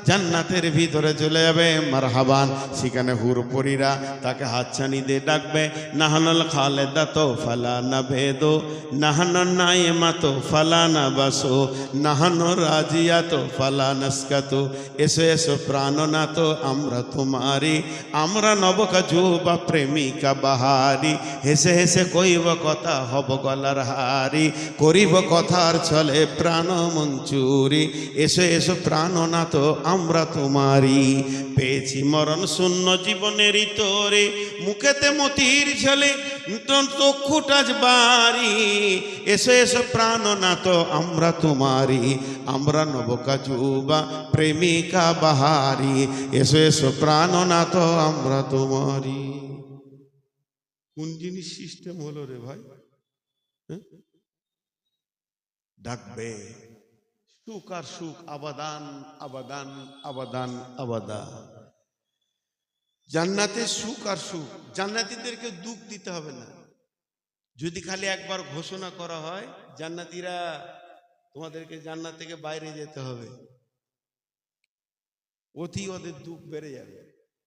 জান্নাতের ভিতরে চলে যাবে, মারহাবান। সেখানে হুরপরীরা তাকে হাতছানি দিয়ে ডাকবে, নাহানুল খালেদাতো ফালা নাবেদো, নাহানুন নাইমাতো ফালা নাবাসো, নাহানু রাজিয়াতো ফালা নাসকাতো। এসো এসো প্রাণনাথ আমরা তোমারি, আমরা নবকাজুবা প্রেমিকা বাহারি। হেসে হেসে কইব কথা হব গলার হারি, করিব কথার ছলে প্রাণ মঞ্চুরি। এসো এসো প্রাণনাথ আমরা তোমারি, পেয়েছি মরণ শূন্য জীবনের তোরে, মুখেতে মতির ঝলে চক্ষুটাজ বাড়ি। এসো এসো প্রাণনাথ আমরা তোমারি, আমরা নবকাজুবা প্রেমিকা বাহারি। এসো এসো প্রাণনাথ আমরা তোমারি। কোন জিনিস সিস্টেম হলো রে ভাই? ডাকবে সুখ আর সুখ, আবাদান আবাদান আবাদান আবাদা। জান্নাতে সুখ আর সুখ, জান্নাতীদেরকে দুঃখ দিতে হবে না। যদি খালি একবার ঘোষণা করা হয় জান্নাতীরা তোমাদেরকে জান্নাত থেকে বাইরে যেতে হবে, অতি ওদের দুঃখ বেড়ে যাবে।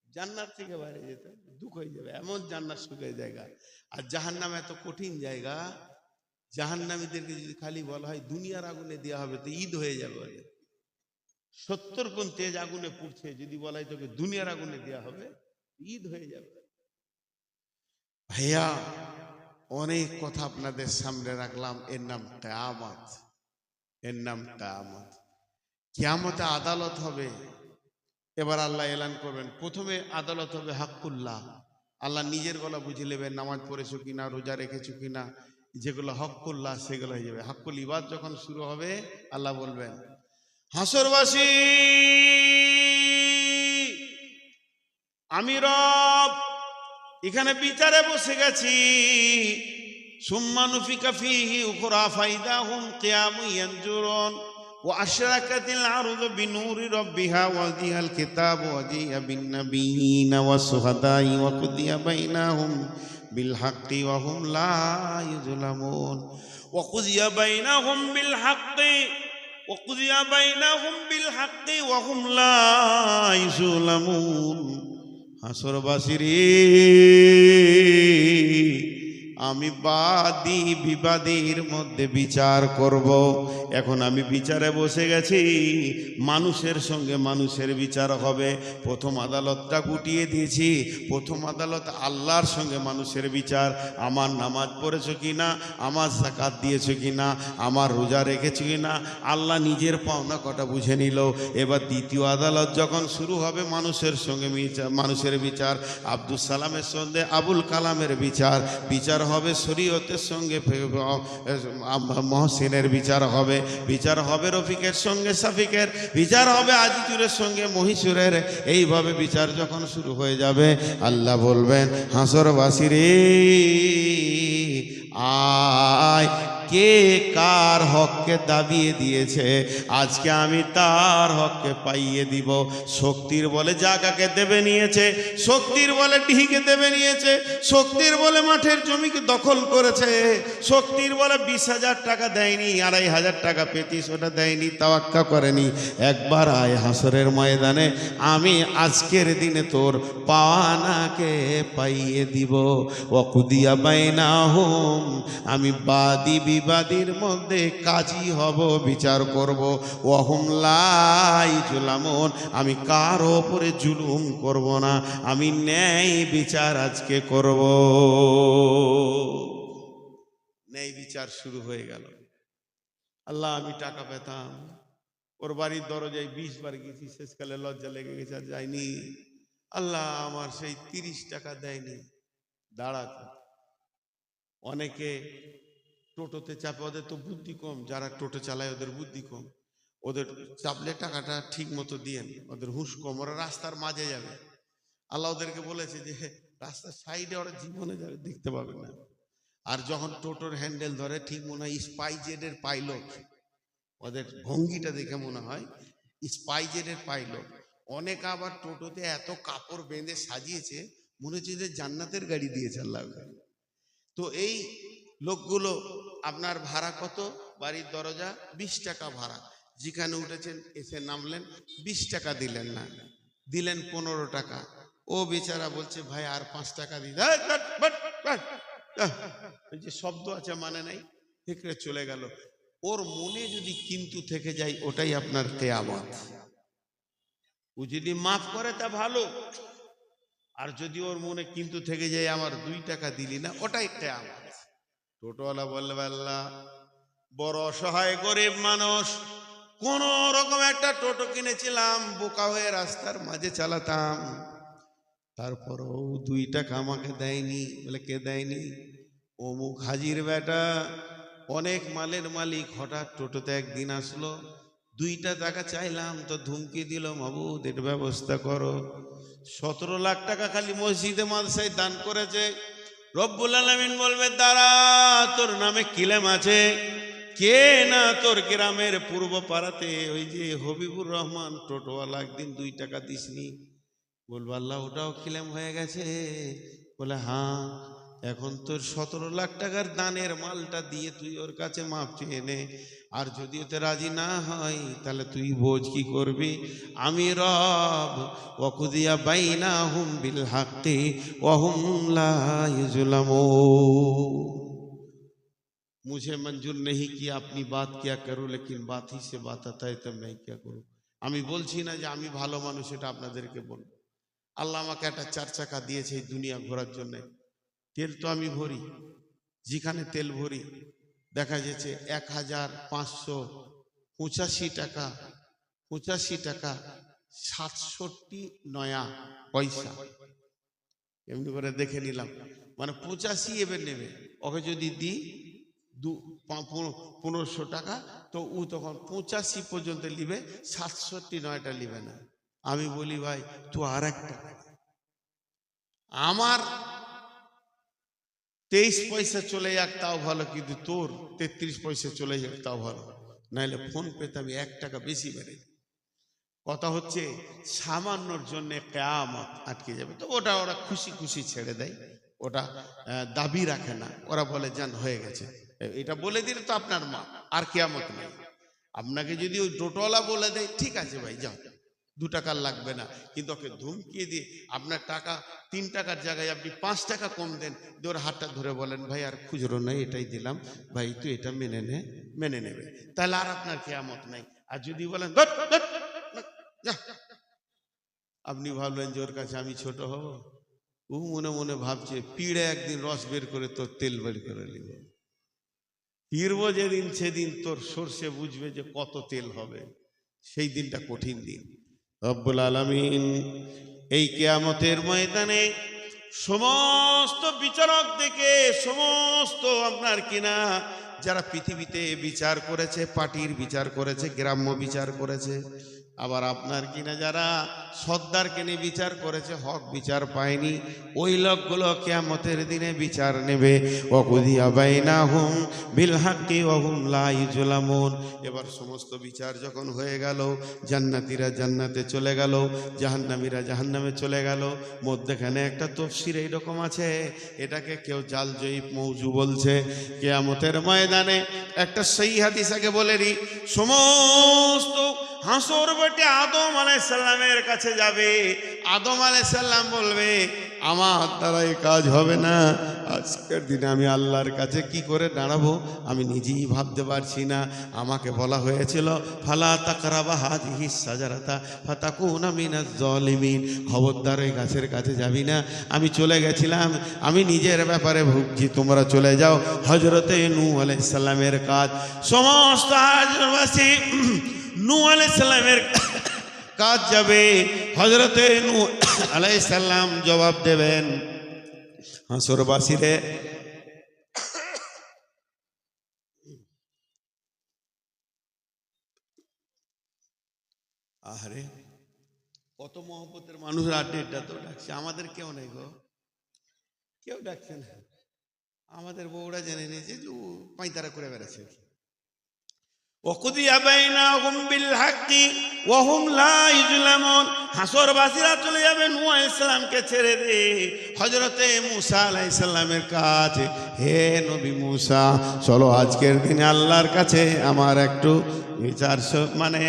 জান্নাত থেকে বাইরে যেতে দুঃখ হয়ে যাবে, এমন জান্নাত সুখের জায়গা। আর জাহান্নাম এত কঠিন জায়গা, জাহান্নামীদেরকে যদি খালি বলা হয় দুনিয়ার আগুনে দেওয়া হবে তো ঈদ হয়ে যাবে। 70 কোন তেজ আগুনে পুড়ছে, যদি বলা হয় তোকে দুনিয়ার আগুনে দেওয়া হবে ঈদ হয়ে যাবে। ভাইয়া অনেক কথা আপনাদের সামনে রাখলাম, এর নাম কিয়ামত, এর নাম কিয়ামত। কিয়ামতে আদালত হবে। এবার আল্লাহ এলান করবেন, প্রথমে আদালত হবে হাক্কুল্লাহ। আল্লাহ নিজের গলা বুঝে নেবেন, নামাজ পড়েছো কিনা, রোজা রেখেছো কিনা, যেগুলো হক্কুল্লাহ সেগুলো হয়ে যাবে। হাক্কুল ইবাদ যখন শুরু হবে আল্লাহ বলবেন, হাসরবাসী আমি রব এখানে বিচারে বসে গেছি। সুম্মা নুফিকা ফীহি উখরা ফাইদাহুম কিয়ামুন ইয়ানজুরুন ওয়া আশরাকাতিল আরদু বিনূরি রাব্বিহা ওয়া জিয়াল কিতাবু ওয়া জিয়া বিন নাবিয়িনা ওয়াস শুহাদাই ওয়া কুদিয়া বাইনাহুম বিল হাক্কি ওয়া হুম লা ইউযলামুন ওয়া কুদিয়া বাইনাহুম বিল হাক্কি ওয়া কুদিয়া বাইনাহুম বিল হাক্কি ওয়া হুম লা ইউযলামুন। হাসরবাসীরে আমি বাদী বিবাদীর মধ্যে বিচার করব। এখন আমি বিচারে বসে গেছি, মানুষের সঙ্গে মানুষের বিচার হবে। প্রথম আদালতটা গুটিয়ে দিয়েছি, প্রথম আদালত আল্লাহর সঙ্গে মানুষের বিচার। আমার নামাজ পড়েছো কিনা, আমার যাকাত দিয়েছো কিনা, আমার রোজা রেখেছো কিনা, আল্লাহ নিজের পাওনা কটা বুঝে নিল। এবার দ্বিতীয় আদালত যখন শুরু হবে মানুষের সঙ্গে মানুষের বিচার, আব্দুল সালামের সঙ্গে আবুল কালামের বিচার, বিচার হবে শরীয়তের সঙ্গে মহসিনের বিচার হবে, বিচার হবে রফিকের সঙ্গে সাফিকের, বিচার হবে আজিজুরের সঙ্গে মহিষুরের। এইভাবে বিচার যখন শুরু হয়ে যাবে আল্লাহ বলবেন, হাসরবাসীরে আয়, কে কার হককে দাবিয়ে দিয়েছে আজকে আমি তার হককে পাইয়ে দিব। শক্তির বলে জায়গাকে দেবে নিয়েছে, শক্তির বলে ডিহিকে দেবে নিয়েছে, শক্তির বলে মাঠের জমিকে দখল করেছে, শক্তির বলে 20,000 টাকা দেয়নি, 2,500 টাকা পেতিস ওটা দেয়নি, তাওয়াক্কা করেনি। একবার আয় হাসরের ময়দানে, আমি আজকের দিনে তোর পাওয়ানাকে পাইয়ে দিব। ওয়াকুদিয়া বাইনাহুম, আমি বাদী বিবাদীর মধ্যে কাজী হব, বিচার করব। ওয়াহুম লা ইউযলামুন, আমি কারো উপরে জুলুম করব না, আমি ন্যায় বিচার আজকে করব। ন্যায় বিচার শুরু হয়ে গেল। আল্লাহ আমি টাকা পেতাম, ওর বাড়ির দরজায় 20 বার গেছি, শেষকালে লজ্জা লেগে গেছে আর যাইনি। আল্লাহ আমার সেই 30 টাকা দেয়নি। দাঁড়াতে অনেকে টোটোতে চাপে, ওদের তো বুদ্ধি কম, যারা টোটো চালায় ওদের বুদ্ধি কম, ওদের চাপলে টাকাটা ঠিক মতো দিয়েন, ওদের হুঁশ কম, ওরা রাস্তার মাঝে যাবে। আল্লাহ ওদেরকে বলেছে যে রাস্তার সাইডে ওরা জীবনে যাবে, দেখতে পাবে না। আর যখন টোটোর হ্যান্ডেল ধরে ঠিক মনে হয় স্পাইজেটের পাইলট, ওদের ভঙ্গিটা দেখে মনে হয় স্পাইজেটের পাইলট। অনেক আবার টোটোতে এত কাপড় বেঁধে সাজিয়েছে মনে হচ্ছে যে জান্নাতের গাড়ি দিয়েছে আল্লাহ। তো এই লোকগুলো আপনার ভাড়া কত? বাড়ির দরজা 20 টাকা ভাড়া, যেখানে উঠেছেন এসে নামলেন, 20 টাকা দিলেন না, দিলেন 15 টাকা। ও বেচারা বলছে ভাই আর 5 টাকা দিন। এই যে শব্দ আছে মানে নাই, হেঁকড়ে চলে গেল। ওর মনে যদি কিন্তু থেকে যায় ওটাই আপনার কিয়ামত। ও যদি মাফ করে তা ভালো, আর যদি ওর মনে কিন্তু থেকে যায় আমার 2 টাকা দিলি না, ওটাই কিয়ামত। টোটোওয়ালা বলবে আল্লাহ বড় অসহায় গরিব মানুষ, কোন রকম একটা টোটো কিনেছিলাম, বোকা হয়ে রাস্তার মাঝে চালাতাম, তারপরও 2 টাকা আমাকে দেয়নি। বলে কে দেয়নি? অমুক হাজির বেটা, অনেক মালের মালিক, হঠাৎ টোটোতে একদিন আসলো, 2টা টাকা চাইলাম তো ধুমকি দিল, মাবুদ এর ব্যবস্থা করো। 17 লাখ টাকা খালি মসজিদে মাদ্রাসায় দান করেছে। রব্বুল আলামিন বলবে দাঁড়া, তোর নামে কিলেম আছে। কে না তোর গ্রামের পূর্ব পাড়াতে ওই যে হবিবুর রহমান টোটোওয়ালা, একদিন 2 টাকা দিসনি। বলবো আল্লাহ ওটাও ক্লেম হয়ে গেছে? বলে হ্যাঁ। এখন তোর 17 লাখ টাকার দানের মালটা দিয়ে তুই ওর কাছে মাপ চেয়ে নে, আর যদি ওতে রাজি না হয় তাহলে তুই বোঝ কি করবি। আমি রব ওয়াকুদিয়া বাইনাহুম বিল হাক্কি ওয়া হুম লা ইউজলামুন। मुझे मंजूर नहीं किया अपनी बात क्या करूं, लेकिन बात ही से बात आता है तो मैं क्या करूं। আমি বলছি না যে আমি ভালো মানুষ, এটা আপনাদেরকে বলবো। আল্লাহ আমাকে একটা 4 চাকা দিয়েছে এই দুনিয়া ঘোরার জন্য। তেল তো আমি ভরি, যেখানে তেল ভরি দেখা যাচ্ছে 1585 টাকা, 67 নয়া পয়সা। এমনি করে দেখে নিলাম, মানে 85 এবার নেবে। ওকে যদি দিই 1500 টাকা, তো ও তখন 85 পর্যন্ত নিবে, 67 নিবে না। আমি বলি ভাই তুই আর একটা, আমার 23 পয়সা চলে যাক তাও ভালো, কিন্তু তোর 33 পয়সা চলে যাক তাও ভালো, নাইলে ফোন পেতে আমি 1 টাকা বেশি বেড়ে। কথা হচ্ছে সামান্যর জন্য কিয়ামত আটকে যাবে। তো ওটা ওরা খুশি খুশি ছেড়ে দেয়, ওটা দাবি রাখে না। ওরা বলে যান হয়ে গেছে, এটা বলে দিলে তো আপনার মা, আর কিয়ামত নেই। আপনাকে যদি ওই টোটোওয়ালা বলে দেয় ঠিক আছে ভাই যাও, 2 টাকা লাগবে না, কিন্তু ওকে ধমকিয়ে দিয়ে আপনার টাকা 3 টাকার জায়গায় আপনি 5 টাকা কম দেন, ওর হাতটা ধরে বলেন ভাই আর খুচরো নাই, এটাই দিলাম ভাই, তুই এটা মেনে নেবে, তাহলে আর আপনার কিয়ামত নাই। আর যদি বলেন আপনি ভাবলেন যে ওর কাছে আমি ছোট হব, ও মনে মনে ভাবছে পিড়ে একদিন রস বের করে তোর তেল বের করে নিব। পিড়বো যেদিন সেদিন তোর সর্ষে বুঝবে যে কত তেল হবে, সেই দিনটা কঠিন দিন। রব্বুল আলামিন এই কিয়ামতের ময়দানে সমস্ত বিচারক দেখে, সমস্ত আপনার কিনা যারা পৃথিবীতে বিচার করেছে, পার্টির বিচার করেছে, গ্রাম্য বিচার করেছে, আবার আপনার কিনা যারা সর্দারকে নিয়ে বিচার করেছে, হক বিচার পায়নি, ওই লোকগুলো কিয়ামতের দিনে বিচার নেবে। ওয়াকুদিয়া বাইনাহুম বিল হাক্কি ওয়া হুম লা ইউজলামুন। এবার সমস্ত বিচার যখন হয়ে গেল, জান্নাতীরা জান্নাতে চলে গেল, জাহান্নামীরা জাহান্নামে চলে গেল। মধ্যখানে একটা তফসির এইরকম আছে, এটাকে কেউ জাল জয়ীফ মৌজু বলছে। কিয়ামতের ময়দানে একটা সহি হাদিস আগে বলে নি, সমস্ত হাসর বেটে আদম আলাইহিস সালামের কাছে যাবে। আদম আলাইহিস সালাম বলবে আমার দ্বারা এই কাজ হবে না, আজকের দিনে আমি আল্লাহর কাছে কি করে দাঁড়াবো আমি নিজেই ভাবতে পারছি না। আমাকে বলা হয়েছিল ফালা তাকরাবা হাযিহিস সাজারাতা ফাতাকুনা মিনাজ জালিমিন, খবরদার ওই গাছের কাছে যাবি না। আমি চলে গেছিলাম, আমি নিজের ব্যাপারে ভুগছি, তোমরা চলে যাও। হযরতে নূহ আলাইহিস সালামের কাজ, সমস্ত হাজরবাসী নূহ আলাইহিস সালামের কাজ যাবে। হযরতে নূহ আলাইহিস সালাম জবাব দেবেন হাসরবাসীরে, আরে কত মহব্বতের মানুষ আড্ডা তো ডাকছে, আমাদের কেউ নেই গো, কেউ ডাকছে না। আমাদের বউরা জেনে নিয়েছে যে পাইতারা করে বেড়াচ্ছে। ওয়াকুদিয়া বাইনাহুম বিল হাক্কি ওয়া হুম লা ইজলামুন। হাসরবাসীরা চলে যাবে নূহ আলাইহিস সালামকে ছেড়ে দিয়ে হযরতে মূসা আলাইহিস সালামের কাছে। হে নবী মূসা, চলো আজকের দিনে আল্লাহর কাছে আমার একটু বিচার, মানে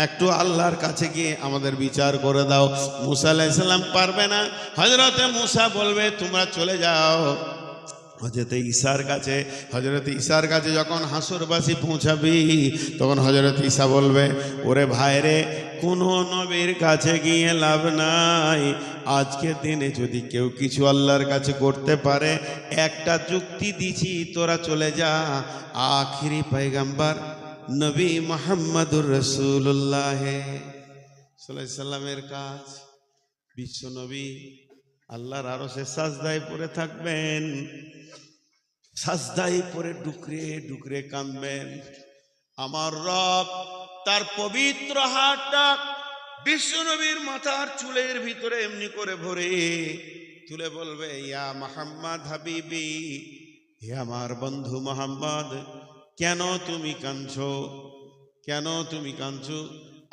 একটু আল্লাহর কাছে গিয়ে আমাদের বিচার করে দাও। মূসা আলাইহিস সালাম পারবে না। হযরতে মূসা বলবে তোমরা চলে যাও হযরতে ঈসার কাছে। হযরত ঈসার কাছে যখন হাসরবাসী পৌঁছাবি তখন হযরত ঈসা বলবে, ওরে ভাইরে, কোনো নবীর কাছে গিয়ে লাভ নাই। আজকের দিনে যদি কেউ কিছু আল্লাহর কাছে করতে পারে, একটা যুক্তি দিছি, তোরা চলে যা আখিরি পয়গম্বর নবী মুহাম্মদুর রাসূলুল্লাহ সাল্লাল্লাহু আলাইহি সাল্লামের কাজ। বিশ্ব নবী আল্লাহর আরশে সাজদায় পড়ে থাকবেন, সাজদায় পড়ে ডুকরে ডুকরে কাঁদবেন। আমার রব তার পবিত্র হাতটা বিশ্বনবীর মাথার চুলের ভিতরে এমনি করে ভরে তুলে বলবে, ইয়া মুহাম্মদ হাবিবি, হে আমার বন্ধু মুহাম্মদ, কেন তুমি কাঁদছো? কেন তুমি কাঁদছো?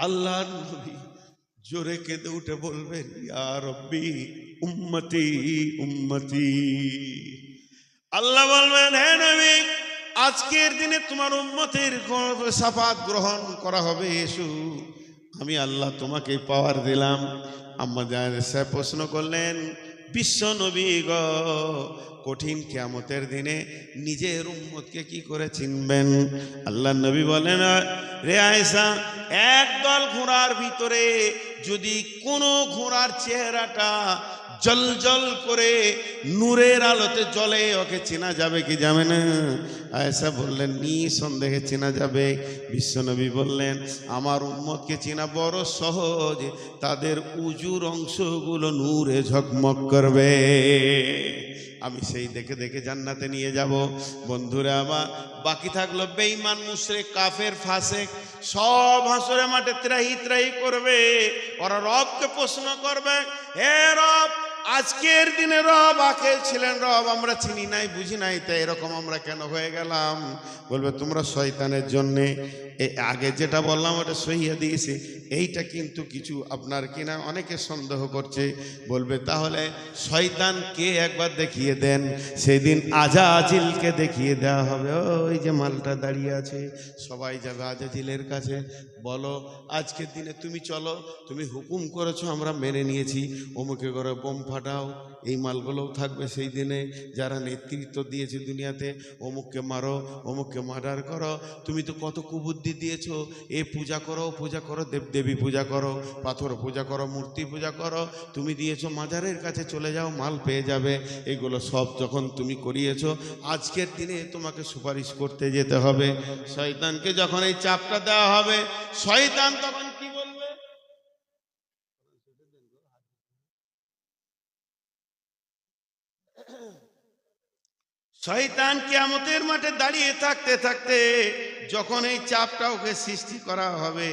আল্লাহর নবী জোরে কেঁদে উঠে বলবেন, ইয়া রব্বি উম্মতি উম্মতি। আল্লাহ বলবেন, হে নবী, আজকের দিনে তোমার উম্মতের শাফাত গ্রহণ করা হবে। এসো, আমি আল্লাহ তোমাকে পাওয়ার দিলাম। আম্মা জান সাহেব প্রশ্ন করলেন, বিশ্ব নবী গ, কঠিন কিয়ামতের দিনে নিজের উম্মতকে কি করে চিনবেন? আল্লাহ নবী বলেন, রে আয়েশা, একদল ঘোড়ার ভিতরে যদি কোনো ঘোড়ার চেহারাটা জল জল করে নূরের আলোতে জ্বলে, ওকে চেনা যাবে কি যাবে না? আয়েশা বললেন, নিঃসন্দেহে চেনা যাবে। বিশ্বনবী বললেন, আমার উম্মতকে চেনা বড় সহজ, তাদের উজুর অংশগুলো নূরে ঝকমক করবে। আমি সেই দেখে দেখে জান্নাতে নিয়ে যাব। বন্ধুরা আমার, বাকি থাকলো বেঈমান, মুশরিক, কাফের, ফাসিক, সব হাসরের মাঠে ত্রাহি ত্রাহি করবে। ওরা রবকে প্রশ্ন করবে, হে রব, আজকের দিনে রব আকে ছিলেন, রব আমরা চিনি নাই বুঝি নাই, তাই এরকম আমরা কেন হয়ে গেলাম? বলবে, তোমরা শয়তানের জন্যে। আগে যেটা বললাম ওটা সহিয়া দিয়েছে, এইটা কিন্তু কিছু আপনার কিনা অনেকে সন্দেহ করছে। বলবে, তাহলে শয়তান কে একবার দেখিয়ে দেন। সেদিন আজাজিলকে দেখিয়ে দেওয়া হবে। ওই যে মালটা দাঁড়িয়ে আছে, সবাই যাবে আজাজিলের কাছে। বলো, আজকের দিনে তুমি চলো, তুমি হুকুম করেছো, আমরা মেনে নিয়েছি, অমুকে করে বোম ফাটাও। এই মালগুলোও থাকবে সেই দিনে, যারা নেতৃত্ব দিয়েছে দুনিয়াতে, অমুককে মারো, অমুককে মার্ডার করো। তুমি তো কত কুবুদ্ধি দিয়েছো, এ পূজা করো, পূজা করো, দেবদেবী পূজা করো, পাথর পূজা করো, মূর্তি পূজা করো। তুমি দিয়েছো মাজারের কাছে চলে যাও, মাল পেয়ে যাবে। এগুলো সব যখন তুমি করিয়েছো, আজকের দিনে তোমাকে সুপারিশ করতে যেতে হবে। শয়তানকে যখন এই চাপটা দেওয়া হবে, শয়তান তখন কি বলবে? শয়তান কিয়ামতের মাঠে দাঁড়িয়ে থাকতে থাকতে যখন এই চাপটা ওকে সৃষ্টি করা হবে,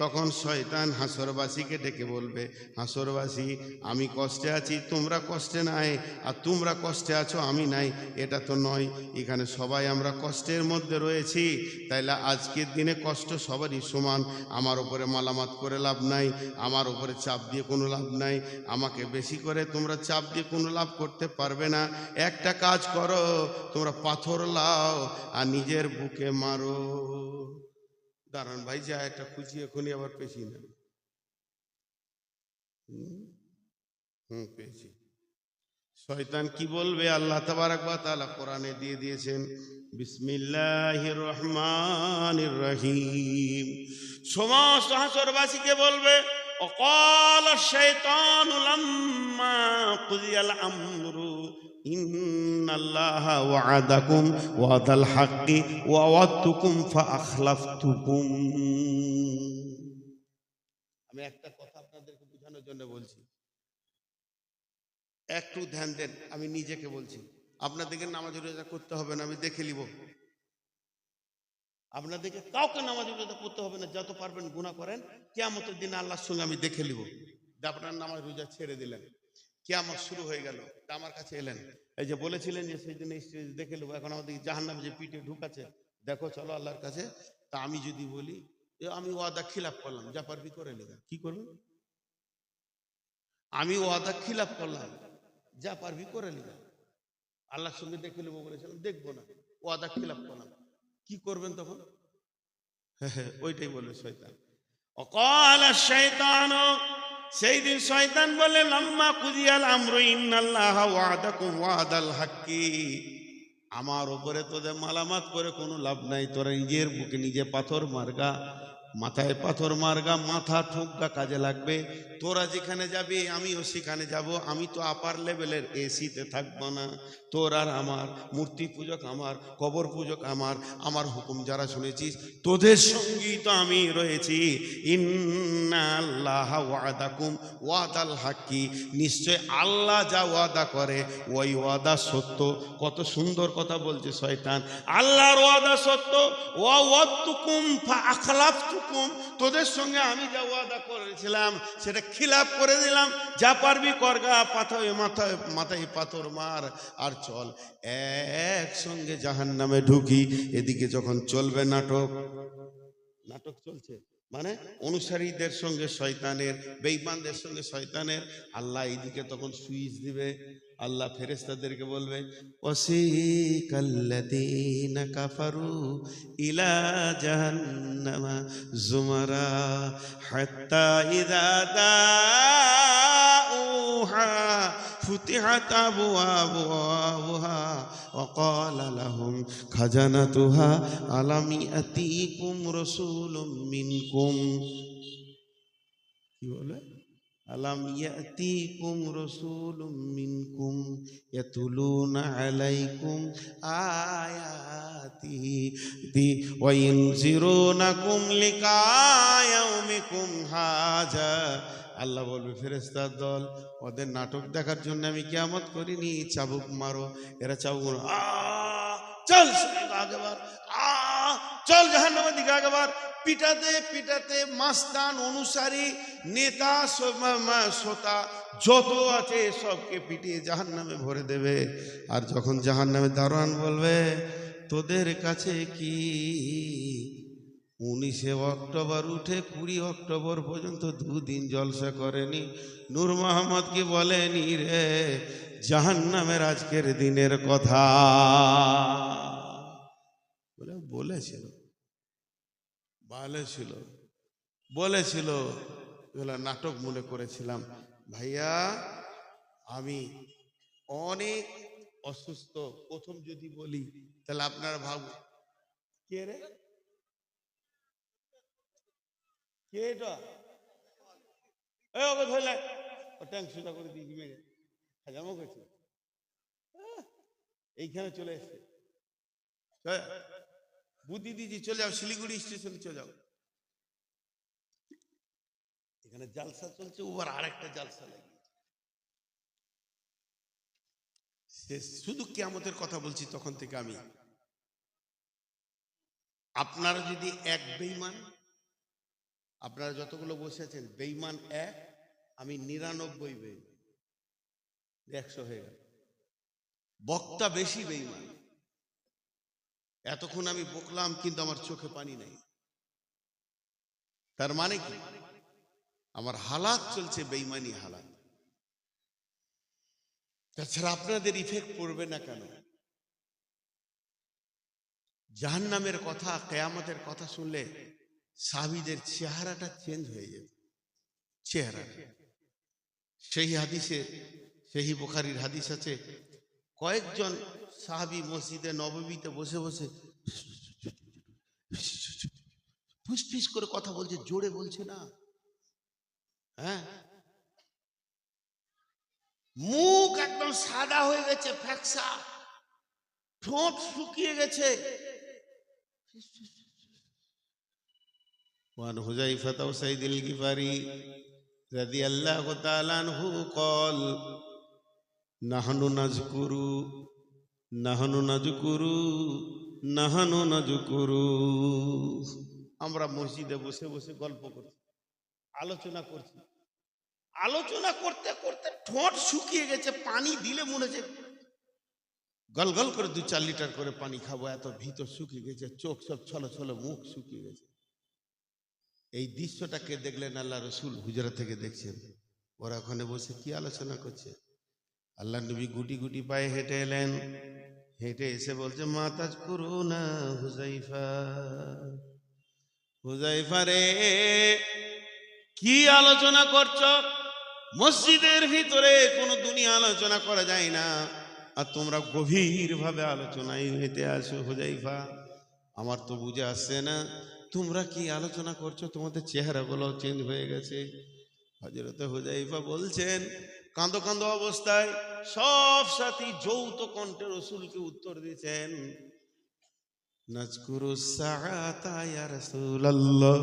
তখন শয়তান হাসরবাসীকে ডেকে বলবে, হাসরবাসী, আমি কষ্টে আছি, তোমরা কষ্টে নাই, আর তোমরা কষ্টে আছো, আমি নাই, এটা তো নয়। এখানে সবাই আমরা কষ্টের মধ্যে রয়েছি, তাইলে আজকের দিনে কষ্ট সবারই সমান। আমার উপরে মালামাত করে লাভ নাই, আমার উপরে চাপ দিয়ে কোনো লাভ নাই, আমাকে বেশি করে তোমরা চাপ দিয়ে কোনো লাভ করতে পারবে না। একটা কাজ করো, তোমরা পাথর লাও আর নিজের বুকে মারো। দাঁড়ান ভাই, যা একটা খুঁজি, এখনই আবার পেছি না। পেয়েছি। শয়তান কি বলবে? আল্লাহ তাবারক ওয়া তাআলা কোরআনে দিয়ে দিয়েছেন, বিসমিল্লাহির রহমানির রহিম। সমস্ত হাসরবাসীকে বলবে, وقال الشيطان لما قضي الأمر إن الله وعدكم وعد الحق ووعدتكم فأخلفتكم। আমি একটা কথা আপনাদেরকে বোঝানোর জন্য বলছি, একটু ধ্যান দেন। আমি নিজেকে বলছি, আপনাদেরকে নামাজ রোজা করতে হবে না, আমি দেখে নিব। আপনাদেরকে কাউকে নামাজ রোজা করতে হবে না, যত পারবেন গুনাহ করেন, কিয়ামতের দিন আল্লাহর সঙ্গে আমি দেখে নিব। আপনার নামাজ রোজা ছেড়ে দিলেন, কিয়ামত শুরু হয়ে গেল, আমার কাছে এলেন, এই যে বলেছিলেন যে সেই দিন দেখে নেবো, এখন আমাদের জাহান্নামে যে পিঠে ঢুকাচ্ছে, দেখো চলো আল্লাহর কাছে, তা আমি যদি বলি আমি ওয়াদা খিলাফ করলাম, যা পারবি করে নিগা, কি করবো? আমি ওয়াদা খিলাফ করলাম, যা পারবি করে নিগা, আল্লাহর সঙ্গে দেখে নেবো বলেছিলাম, দেখবো না, ওয়াদা খিলাফ করলাম, কি করবেন তখন? ওইটাই বলবে শয়তান। অকাল শয়তান, সেই দিন শয়তান বলে লাম্মা কুদিয়াল আমরু ইন্নাল্লাহা ওয়াদাকুম ওয়াদাল হাক্কি, আমার উপরে তোদের মালামাত করে কোনো লাভ নাই, তোরা নিজের বুকে নিজে পাথর মারগা, মাথায় পাথর মারগা, মাথা ঠুকগা, কাজে লাগবে। তোরা যেখানে যাবি আমিও সেখানে যাব, আমি তো আপার লেভেলের এসিতে থাকবো না। তোর আর আমার, মূর্তি পূজক আমার, কবর পূজক আমার, আমার হুকুম যারা শুনেছিস তোদের সঙ্গেই তো আমি রয়েছি। ইন্নাল্লাহা ওয়াদাকুম ওয়াদাল হাক্কি, নিশ্চয় আল্লাহ যা ওয়াদা করে ওই ওয়াদা সত্য। কত সুন্দর কথা বলছে শয়তান, আল্লাহর ওয়াদা সত্য। ওয়া ওয়াদতুকুম ফা আখলাফতুকুম, তোদের সঙ্গে আমি যা ওয়াদা করেছিলাম সেটা খিলাফ করে দিলাম, যা পারবি করগা, পাথর মাথায় মাথায় পাথর মার আর চল একসঙ্গে জাহান্নামে ঢুকি। এদিকে যখন চলবে নাটক, নাটক চলছে মানে অনুসারীদের সঙ্গে শয়তানের, বেঈমানদের সঙ্গে শয়তানের, আল্লাহ এইদিকে তখন সুইচ দিবে। আল্লাহ ফেরেশতাদেরকে বলবে ওয়াসিকাল্লাযীনা কাফারু ইলা জাহান্নামা যুমারা হাত্তা ইযা দাউহা ফুতিহাত আবওয়াবুহা ওয়া ক্বালা লাহুম খাজানাতুহা আলাম ইয়াতিকুম রাসূলুম মিনকুম, কি বলে? আলাম ইয়াতিকুম রাসূলুম মিনকুম ইয়াতুলুনা আলাইকুম আয়াতিহি ওয়া ইনজিরুনাকুম লিকা ইয়াউমিকুম হাযা। আল্লাহ বলবে ফেরেশতার দল, ওদের নাটক দেখার জন্য আমি কিয়ামত করিনি, চাবুক মারো। এরা চাবুক মারো, চল আগেবার, চল জাহান্নামের দিকে আগেবার। পিটাতে পিটাতে মাস্তান, অনুসারী, নেতা, শ্রোতা যত আছে সবকে পিটিয়ে জাহান্নামে ভরে দেবে। আর যখন জাহান্নামে দারোয়ান বলবে তোদের কাছে কি 19শে অক্টোবর উঠে 20 অক্টোবর পর্যন্ত দুদিন জলসা করেনি? নূর মোহাম্মদ কি বলেনি রে জাহান্নামের আজকের দিনের কথা? বলেছিল বলেছিল নাটক মনে করেছিলাম। ভাইয়া আমি অনেক অসুস্থ, প্রথম যদি বলি তাহলে আপনারা ভাবুন কে রে, কে এটা? ওকে ধরলে ট্যাঙ্ক সোজা করে দিয়ে মেরে হাজামো করছে, এইখানে চলে এসছে। বুদ্ধি দিদি চলে যাও, শিলিগুড়ি স্টেশনে চলে যাও, এখানে জালসা চলছে, ওবার আর একটা জালসা লাগিয়ে শুধু কিয়ামতের কথা বলছি। তখন থেকে আমি, আপনারা যদি এক বেঈমান, আপনারা যতগুলো বসে আছেন বেঈমান এক, আমি 99 বেঈমান, 100 হয়ে গেল। বক্তা বেশি বেঈমান, এতক্ষণ আমি বকলাম কিন্তু আমার চোখে পানি নাই, তার মানে কি আমার হালাত চলছে বেঈমানি হালাত। তাছাড়া আপনাদের ইফেক্ট পড়বে না কেন? জাহান্নামের কথা, কিয়ামতের কথা শুনলে সাহাবীদের চেহারাটা চেঞ্জ হয়ে যাবে, চেহারা। সেই হাদিসে, সেই বুখারীর হাদিস আছে, কয়েকজন সাহাবী মসজিদে নববীতে বসে বসে ফুসফিস করে কথা বলছে, জোরে বলছে না, হ্যাঁ, মুখ একদম সাদা হয়ে গেছে, ফ্যাকসা, ঠোঁট শুকিয়ে গেছে। وعن حذيفة وسيد الغفاري رضي الله تعالى عنه قال نحن نذكر আমরা মসজিদে বসে বসে গল্প করছি, আলোচনা করছি, আলোচনা করতে করতে ঠোঁট শুকিয়ে গেছে, পানি দিলে মনে হচ্ছে গলগল করে 2-4 লিটার করে পানি খাবো, এত ভিতর শুকিয়ে গেছে, চোখ সব ছলো ছলো, মুখ শুকিয়ে গেছে। এই দৃশ্যটাকে দেখলেন আল্লাহ রসুল, হুজরা থেকে দেখছেন। ওরা ওখানে বসে কি আলোচনা করছে। আল্লাহ নবী গুটি গুটি পায়ে হেঁটে এলেন, হেঁটে এসে বলছে, মা তাজকুরুনা হুযায়ফা, হুযায়ফা রে, কি আলোচনা করছো? মসজিদের ভিতরে কোনো দুনিয়া আলোচনা করা যায় না, আর তোমরা গভীর ভাবে আলোচনায় মেতে আসো। হুযায়ফা, আমার তো বুঝে আসছে না তোমরা কি আলোচনা করছো, তোমাদের চেহারাগুলো চেঞ্জ হয়ে গেছে। হযরতে হুযায়ফা বলছেন, কাঁদো কাঁদো অবস্থায় সব সাথী যৌথ কণ্ঠে রসুলকে উত্তর দিয়েছেন, নাজকুরুস সাআতা ইয়া রাসূলুল্লাহ,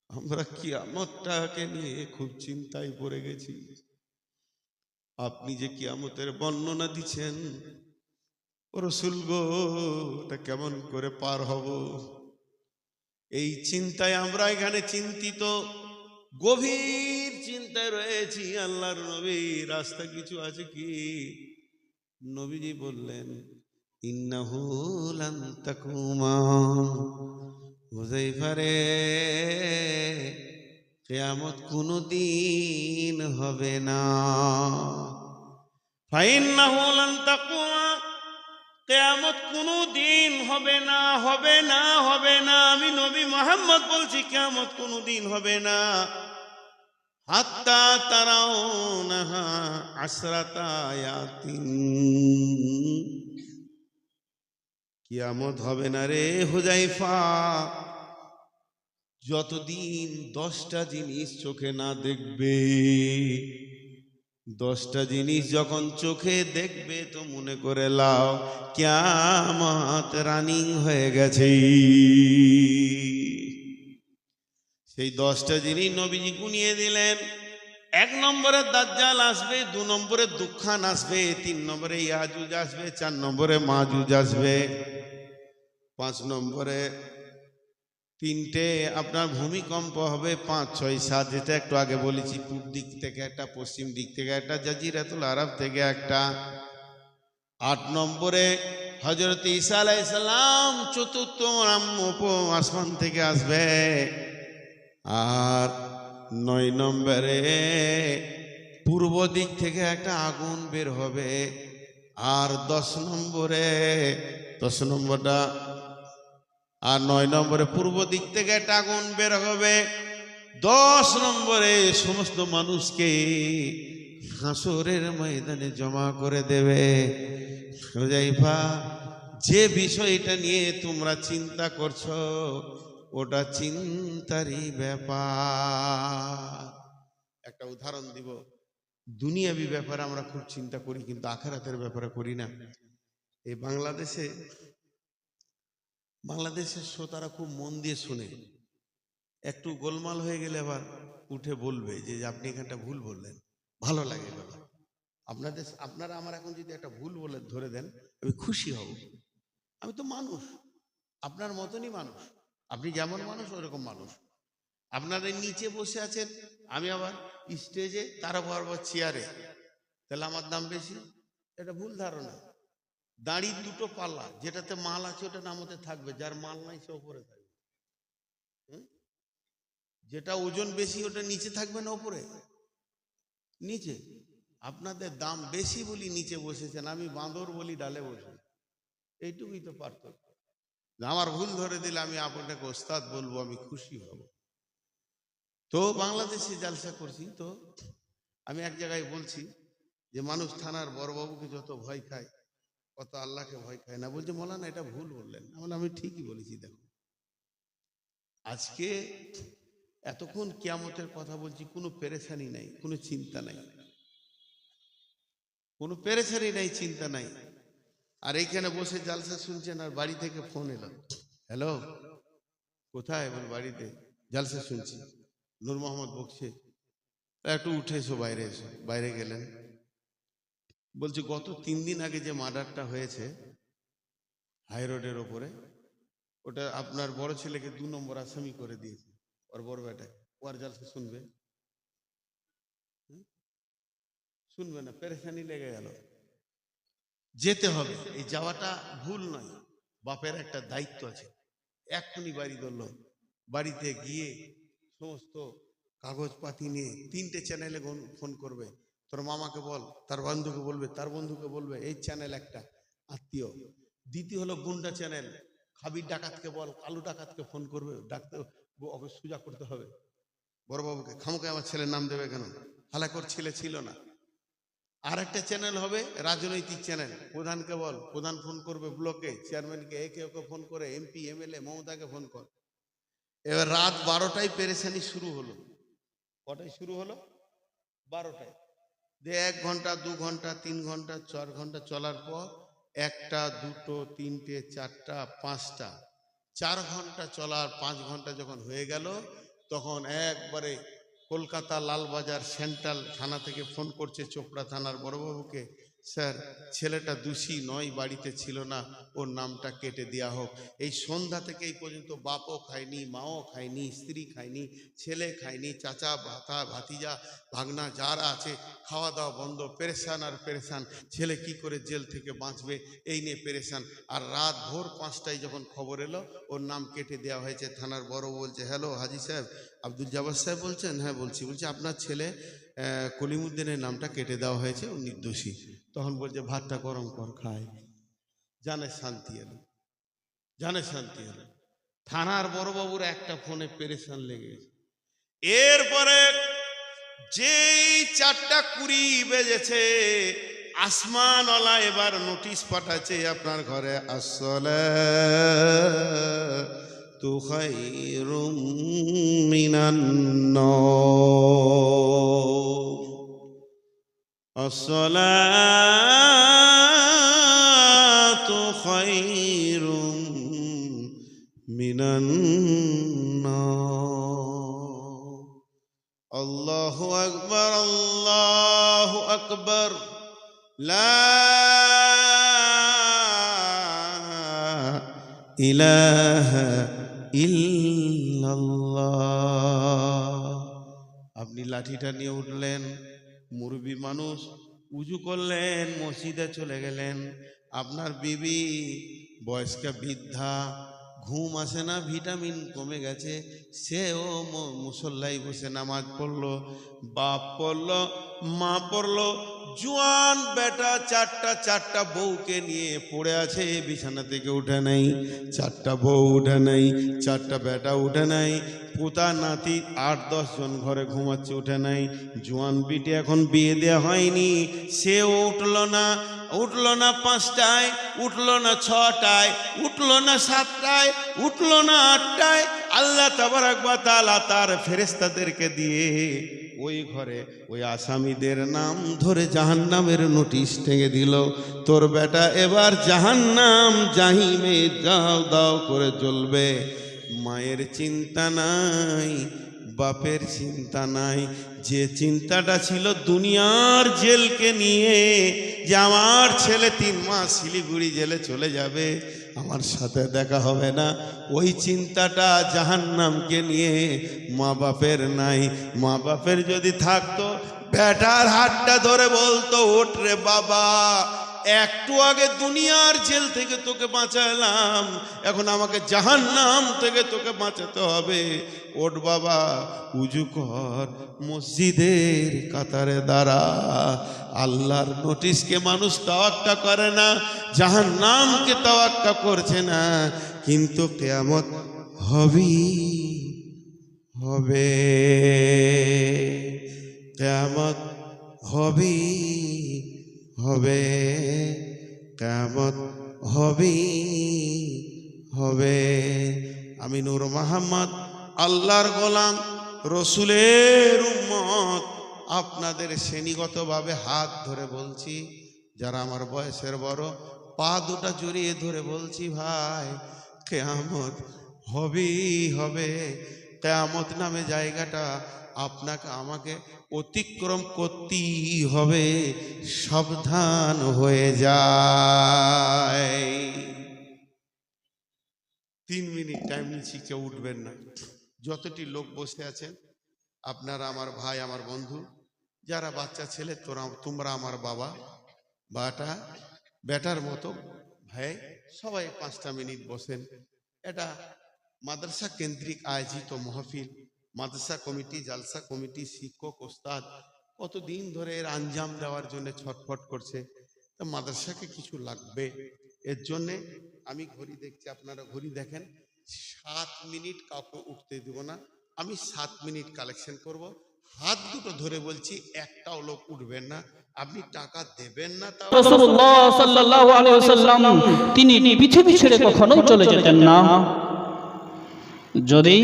আমরা কিয়ামতটাকে নিয়ে খুব চিন্তায় পড়ে গেছি। আপনি যে কিয়ামতের বর্ণনা দিচ্ছেন, ও রাসূল গো, এটা কেমন করে পার হব, এই চিন্তায় আমরা এখানে চিন্তিত, গভীর চিন্তায় রয়েছি। আল্লাহর নবী, রাস্তা কিছু আছে কি? নবীজি বললেন, ইন্নাহু লান তাকুমা, হুযায়ফা রে, কিয়ামত কোনদিন হবে না। ফাইন্নাহু লান তাকুমা, কিয়ামত কোনদিন হবে না, হবে না, হবে না। আমি নবী মুহাম্মদ বলছি, কিয়ামত কোনদিন হবে না। হাত্তা তারাউনাহা আসরাতা আয়াতিন, কিয়ামত হবে না রে হুযায়ফা, যতদিন 10টা জিনিস চোখে না দেখবে। 10টা জিনিস যখন চোখে দেখবে তো মনে করে লাও কিয়ামত রানিং হয়ে গেছে। সেই 10টা জিনিস নবীজি গুনিয়ে দিলেন। 1 নম্বরে দাজ্জাল আসবে, 2 নম্বরে দুঃখান আসবে, 3 নম্বরে ইয়াজুজ আসবে, 4 নম্বরে মাজুজ আসবে, 5 নম্বরে 3টে আপনার ভূমিকম্প হবে, 5, 6, 7, যেটা একটু আগে বলেছি, পূর্ব দিক থেকে একটা, পশ্চিম দিক থেকে একটা, জাজিরাতুল আরব থেকে একটা। 8 নম্বরে হযরত ঈসা আলাইহিস সালাম চতুর্থ আসমান থেকে আসবে। আর 9 নম্বরে পূর্ব দিক থেকে একটা আগুন বের হবে। আর 10 নম্বরটা, আর 9 নম্বরে পূর্ব দিক থেকে একটা আগুন বের হবে। 10 নম্বরে সমস্ত মানুষকে হাসরের ময়দানে জমা করে দেবে। হুযায়ফা, যে বিষয়টা নিয়ে তোমরা চিন্তা করছো, ওটা চিন্তারই ব্যাপার। একটা উদাহরণ দিব, দুনিয়াবি ব্যাপারে আমরা খুব চিন্তা করি, কিন্তু আখিরাতের ব্যাপারে করি না। এই বাংলাদেশের শ্রোতারা খুব মন দিয়ে শুনে, একটু গোলমাল হয়ে গেলে আবার উঠে বলবে যে আপনি এখানটা ভুল বললেন। ভালো লাগে বাবা, আপনারা আমার এখন যদি একটা ভুল বলে ধরে দেন, আমি খুশি হব। আমি তো মানুষ, আপনার মতনই মানুষ, আপনি যেমন মানুষ ওরকম মানুষ। আপনারা নিচে বসে আছেন, আমি আবার স্টেজে, তারা আবার চেয়ারে, তাহলে আমার দাম বেশি? এটা ভুল ধারণা। দাঁড়িয়ে 2টো পাল্লা, যেটাতে মাল আছে ওটা নামতে থাকবে, যার মাল নাই সে উপরে থাকবে। যেটা ওজন বেশি ওটা নিচে থাকবে না উপরে? নিচে। আপনাদের দাম বেশি বলি নিচে বসেছেন, আমি বাঁদর বলি ডালে বসে। এইটুকুই তো পার্থক্য। আমার ভুল ধরে দিলে আমি আপনাকে ওস্তাদ বলবো, আমি খুশি হব। তো বাংলাদেশে জালসা করছি, তো আমি এক জায়গায় বলছি যে মানুষ থানার বড়বাবুকে যত ভয় খায়, কত আল্লাহকে ভয় খায় না। বলছে মৌলানা এটা ভুল বললেন। আমি ঠিকই বলেছি। দেখো, আজকে এতক্ষণ কিয়ামতের কথা বলছি, কোনো পেরেশানি নাই, কোনো চিন্তা নাই, কোনো পেরেশানি নাই, চিন্তা নাই। আর এইখানে বসে জালসা শুনছেন, আর বাড়ি থেকে ফোন এলো, হ্যালো কোথায়? বল বাড়িতে, জালসা শুনছি, নূর মোহাম্মদ বকছে, একটু উঠে এসো, বাইরে এসো। বাইরে গেলেন, বলছে গত 3 দিন আগে যে মার্ডারটা হয়েছে হাই রোডের ওপরে, ওটা আপনার বড় ছেলেকে 2 নম্বর আসামি করে দিয়েছে, ওর বড় বেটায়। ও আর জালসা শুনবে? শুনবে না, পেরেশানি লেগে গেল। যেতে হবে, এই যাওয়াটা ভুল নয়, বাপের একটা দায়িত্ব আছে। এক্ষুনি বাড়ি ধরলো, বাড়িতে গিয়ে সমস্ত কাগজপাতি নিয়ে 3টে চ্যানেলে ফোন করবে, তোর মামাকে বল, তার বন্ধুকে বলবে, তার বন্ধুকে বলবে, এই চ্যানেল একটা আত্মীয়। দ্বিতীয় হলো গুন্ডা চ্যানেল, খাবির ডাকাতকে বল, কালু ডাকাতকে ফোন করবে, ডাকতে ওকে সোজা করতে হবে বড়বাবুকে। খামুকে আমার ছেলের নাম দেবে কেন, হালাকোর ছেলে ছিল না। আর একটা চ্যানেল হবে রাজনৈতিক চ্যানেল, প্রধানকে বল, প্রধান ফোন করবে ব্লকে, চেয়ারম্যানকে, একে ওকে ফোন করে, এমপি এমএলএ মমতাকে ফোন কর। এবার রাত 12টায় পেরেশানি শুরু হলো। কটায় শুরু হলো? 12টায়। 1 ঘন্টা 2 ঘন্টা 3 ঘন্টা 4 ঘন্টা চলার পর 1টা 2টো 3টে 4টা 5টা 4 ঘন্টা চলার 5 ঘন্টা যখন হয়ে গেল, তখন একবারে কলকাতা লালবাজার সেন্ট্রাল থানা থেকে ফোন করছে চোপড়া থানার বড়বাবুকে, স্যার ছেলেটা দোষী নয়, বাড়িতে ছিল না, ওর নামটা কেটে দেওয়া হোক। এই সন্ধ্যা থেকে এই পর্যন্ত বাপও খায়নি, মাও খায়নি, স্ত্রী খায়নি, ছেলে খায়নি, চাচা ভাতা ভাতিজা ভাগনা যারা আছে খাওয়া দাওয়া বন্ধ, পেরেশান আর পেরেশান। ছেলে কি করে জেল থেকে বাঁচবে এই নিয়ে পেরেশান। আর রাত ভোর 5টায় যখন খবর এলো ওর নাম কেটে দেওয়া হয়েছে, থানার বড় বলছে, হ্যালো হাজি সাহেব, আব্দুল জব্বার সাহেব বলছেন? হ্যাঁ বলছি। বলছে আপনার ছেলে কলিমুদ্দিনের নামটা কেটে দেওয়া হয়েছে, ও নির্দোষী। তখন বলছে ভাতটা গরম কর খায়, জানে শান্তি এলো, জানে শান্তি এলো। থানার বড়বাবুর একটা ফোনে পেরেশান লেগে গেছে। এরপরে যেই 4:20 বেজেছে, আসমানওয়ালা এবার নোটিশ পাঠাচ্ছে আপনার ঘরে, আসসালাতু খায়রুম মিনান নাওম, আসসালাতু খায়রুম মিনান নাওম। আল্লাহু আকবার, আল্লাহু আকবার, লা ইলাহা ইল্লাল্লাহ। আপনি লাঠিটা নিয়ে উঠলেন, মুরব্বী মানুষ, উজু করলেন, মসজিদে চলে গেলেন। আপনার বিবি বয়স্কা বৃদ্ধা, ঘুম আসে না, ভিটামিন কমে গেছে, সেও মুসল্লাই বসে নামাজ পড়লো, বাপ পড়লো, মা পড়লো, জোয়ান বেটা চারটা বউকে নিয়ে পড়ে আছে, বিছানা থেকে উঠে নাই, 4টা বউ উঠে নাই, 4টা বেটা উঠে নাই, পোতা নাতি 8-10 জন ঘরে ঘুমাচ্ছে, উঠে নাই। জোয়ান বিটি এখন বিয়ে দেওয়া হয়নি, সেও উঠলো না, উঠলো না 5টায়, উঠলো না 6টায়, উঠলো না 7টায়, উঠলো না 8টায়। আল্লাহ তাবারাক ওয়া তাআলা তার ফেরেশতাদেরকে দিয়ে ওই ঘরে ওই আসামিদের নাম ধরে জাহান্নামের নোটিশ টেঙে দিল, তোর বেটা এবার জাহান্নাম জাহিমে দাও দাও করে জ্বলবে। মায়ের চিন্তা নাই, বাপের চিন্তা নাই, যে চিন্তাটা ছিল দুনিয়ার জেলকে নিয়ে, যে আমার ছেলে 3 মাস শিলিগুড়ি জেলে চলে যাবে, আমার সাথে দেখা হবে না, ওই চিন্তাটা জাহান্নামকে নিয়ে মা বাপের নাই। মা বাপের যদি থাকতো, বেটার হাতটা ধরে বলতো, ওঠ রে বাবা, একটু আগে দুনিয়ার জেল থেকে তোকে বাঁচালাম, এখন আমাকে জাহান্নাম থেকে তোকে বাঁচাতে হবে, ওঠ বাবা, উজু কর, মসজিদের কাতারে দাঁড়া। আল্লাহর নোটিশকে মানুষ তাওয়াক্কা করে না, জাহান্নামকে তাওয়াক্কা করছে না, কিন্তু কিয়ামত হবে, কিয়ামত হবে, কিয়ামত হবে। আমি নূর মোহাম্মদ, আল্লাহর গোলাম, রসুলের উম্মত, আপনাদের শ্রেণীগতভাবে হাত ধরে বলছি, যারা আমার বয়সের বড়, পা দুটা জড়িয়ে ধরে বলছি, ভাই কিয়ামত হবে। কিয়ামত নামে জায়গাটা আপনাকে আমাকে অতিক্রম করতেই হবে, সাবধান হয়ে যায়। 3 মিনিট টাইম নিচ্ছি, কেউ উঠবেন না। যতটি লোক বসে আছেন আপনারা আমার ভাই, আমার বন্ধু, যারা বাচ্চা ছেলে, তোমরা আমার বাবা বাটা, বেটার মতো ভাই সবাই 5টা মিনিট বসেন। এটা মাদ্রাসা কেন্দ্রিক আয়োজিত মাহফিল, মাদ্রাসা কমিটি, জালসা কমিটি, শিক্ষক, ওস্তাদ কতদিন ধরে এর আঞ্জাম দেওয়ার জন্য ছটফট করছে। তা মাদ্রাসাকে কিছু লাগবে, এর জন্যে আমি ঘড়ি দেখছি, আপনারা ঘড়ি দেখেন। 7 মিনিট কাউকে উঠতে দিব না, আমি 7 মিনিট কালেকশন করব। হাত দুটো ধরে বলছি, একটাও লোক উঠবেন না। আপনি টাকা দেবেন না, তাও রাসূলুল্লাহ সাল্লাল্লাহু আলাইহি ওয়াসাল্লাম তিনি পৃথিবী ছেড়ে কখনো চলে যেতেন না। যদি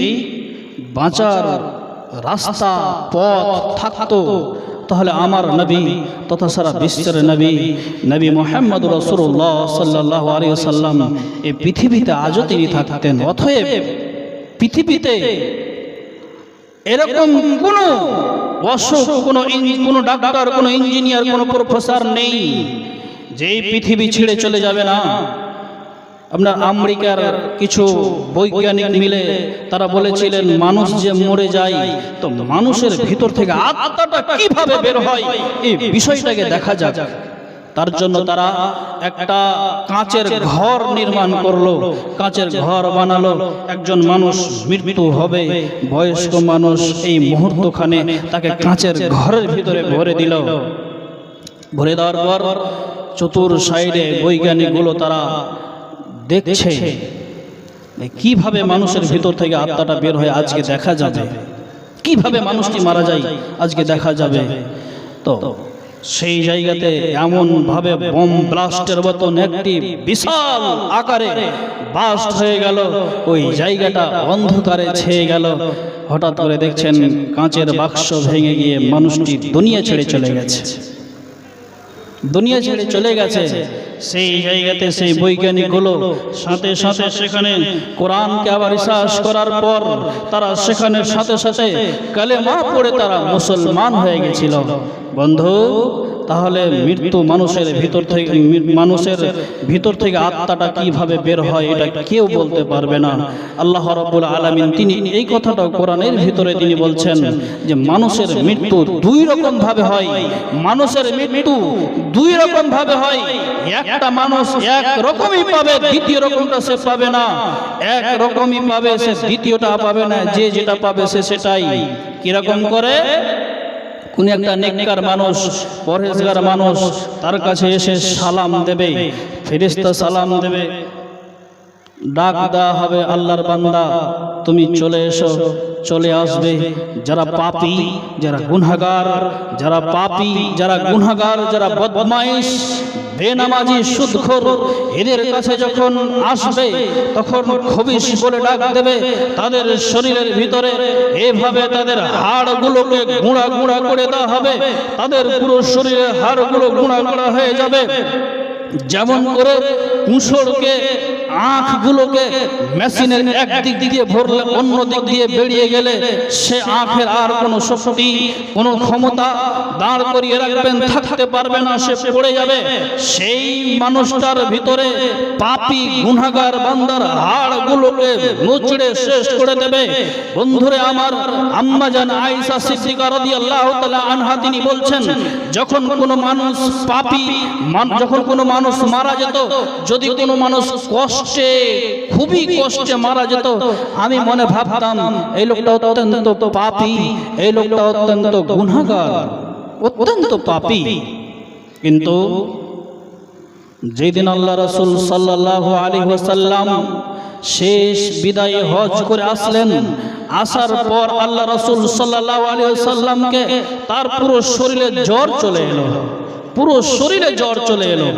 বাঁচার রাস্তা পথ থাকতো তাহলে আমার নবী তথা সারা বিশ্বের নবী মুহাম্মদ রাসূলুল্লাহ সাল্লাল্লাহু আলাইহি ওয়াসাল্লাম এই পৃথিবীতে আজও তিনি থাকতেন। অতএব পৃথিবীতে এরকম কোনো অসুখ, কোনো ডাক্তার, কোনো ইঞ্জিনিয়ার, কোনো প্রফেসর নেই যে পৃথিবী ছেড়ে চলে যাবে না। আপনার আমেরিকার কিছু বৈজ্ঞানিক মিলে তারা বলেছিলেন মানুষ যে মরে যায় তো মানুষের ভিতর থেকে আত্মাটা কিভাবে বের হয় এই বিষয়টাকে দেখা যাক। তার জন্য তারা একটা কাঁচের ঘর নির্মাণ করলো, কাঁচের ঘর বানালো। একজন মানুষ মৃত্যু হবে, বয়স্ক মানুষ, এই মুহূর্তখানে তাকে কাঁচের ঘরের ভিতরে ভরে দিল। ভরে দেওয়ার পর চতুর সাইডে বৈজ্ঞানিকগুলো তারা দেখছে কিভাবে মানুষের ভিতর থেকে আত্মাটা বের হয় আজকে দেখা যাবে, কিভাবে মানুষটি মারা যায় আজকে দেখা যাবে। তো সেই জায়গাতে এমন ভাবে বোম ব্লাস্টের মতন একটি বিশাল আকারে ব্লাস্ট হয়ে গেল, ওই জায়গাটা অন্ধকারে ছেয়ে গেল। হঠাৎ করে দেখছেন কাঁচের বাক্স ভেঙে গিয়ে মানুষটি দুনিয়া ছেড়ে চলে গেছে, দুনিয়া ছেড়ে চলে গেছে। সেই জায়গাতে সেই বৈজ্ঞানিকগুলো সাথে সাথে সেখানে কোরআনকে আবার রিসার্চ করার পর তারা সেখানে সাথে সাথে কালেমা পড়ে তারা মুসলমান হয়ে গেছিল। বন্ধু, তাহলে মৃত্যু মানুষের ভিতর থেকে আত্মাটা কিভাবে বের হয় এটা কেউ বলতে পারবে না। আল্লাহ রাব্বুল আলামিন তিনি এই কথাটা কোরআনের ভিতরে তিনি বলছেন যে মানুষের মৃত্যু 2 রকম ভাবে হয়। মানুষের মৃত্যু 2 রকম ভাবে হয়। একটা মানুষ এক রকমই পাবে, দ্বিতীয় রকমটা সে পাবে না। এক রকমই পাবে, সে দ্বিতীয়টা পাবে না। যে যেটা পাবে সে সেটাই। কিরকম করে? কোন একটা নেককার মানুষ, পরহেজগার মানুষ তার কাছে এসে সালাম দেবে, ফেরেশতা সালাম দেবে, ডাক দেওয়া হবে আল্লাহর বান্দা তুমি চলে এসো, চলে আসবে। যারা পাপী, যারা গুনাহগার, যারা পাপী, যারা গুনাহগার, যারা বদমাইশ, বেনামাজি, সুদখোর, এদের কাছে যখন আসবে তখন খবিশ বলে ডাক দেবে। তাদের শরীরের ভিতরে এভাবে তাদের হাড়গুলোকে গুঁড়া গুঁড়া করে দেওয়া হবে। তাদের পুরো শরীরের হাড়গুলো গুঁড়া গুঁড়া হয়ে যাবে। যেমন করে কুঁশোরকে, আঁখগুলোকে মেশিনের এক দিক দিয়ে ভরলে অন্য দিক দিয়ে বেরিয়ে গেলে সে আঁখের আর কোনো শক্তি, কোনো ক্ষমতা দাঁড় করিয়ে রাখবেন থাকতে পারবে না, সে পড়ে যাবে। সেই মানুষটার ভিতরে পাপী গুনাহগার বান্দার হাড়গুলোকে মুচড়ে শেষ করে দেবে। বন্ধুরে আমার, আম্মা জান আয়েশা সিদ্দিকা রাদিয়াল্লাহু তাআলা আনহা তিনি বলছেন, যখন কোনো মানুষ পাপী, যখন কোনো মানুষ মারা যেত, যদি কোনো মানুষ কষ্টে, খুবই কষ্টে মারা যেত, আমি মনে ভাবতাম এই লোকটা অত্যন্ত পাপী, এই লোকটা অত্যন্ত গুনাহগার, অত্যন্ত পাপী। কিন্তু যেদিন আল্লাহ রাসূল সাল্লাল্লাহু আলাইহি ওয়াসাল্লাম শেষ বিদায়ে হজ করে আসলেন, আসার পর আল্লাহ রাসূল সাল্লাল্লাহু আলাইহি ওয়াসাল্লামকে তার পুরো শরীরে জ্বর চলে এলো, পুরো শরীরে জ্বর চলে এলো।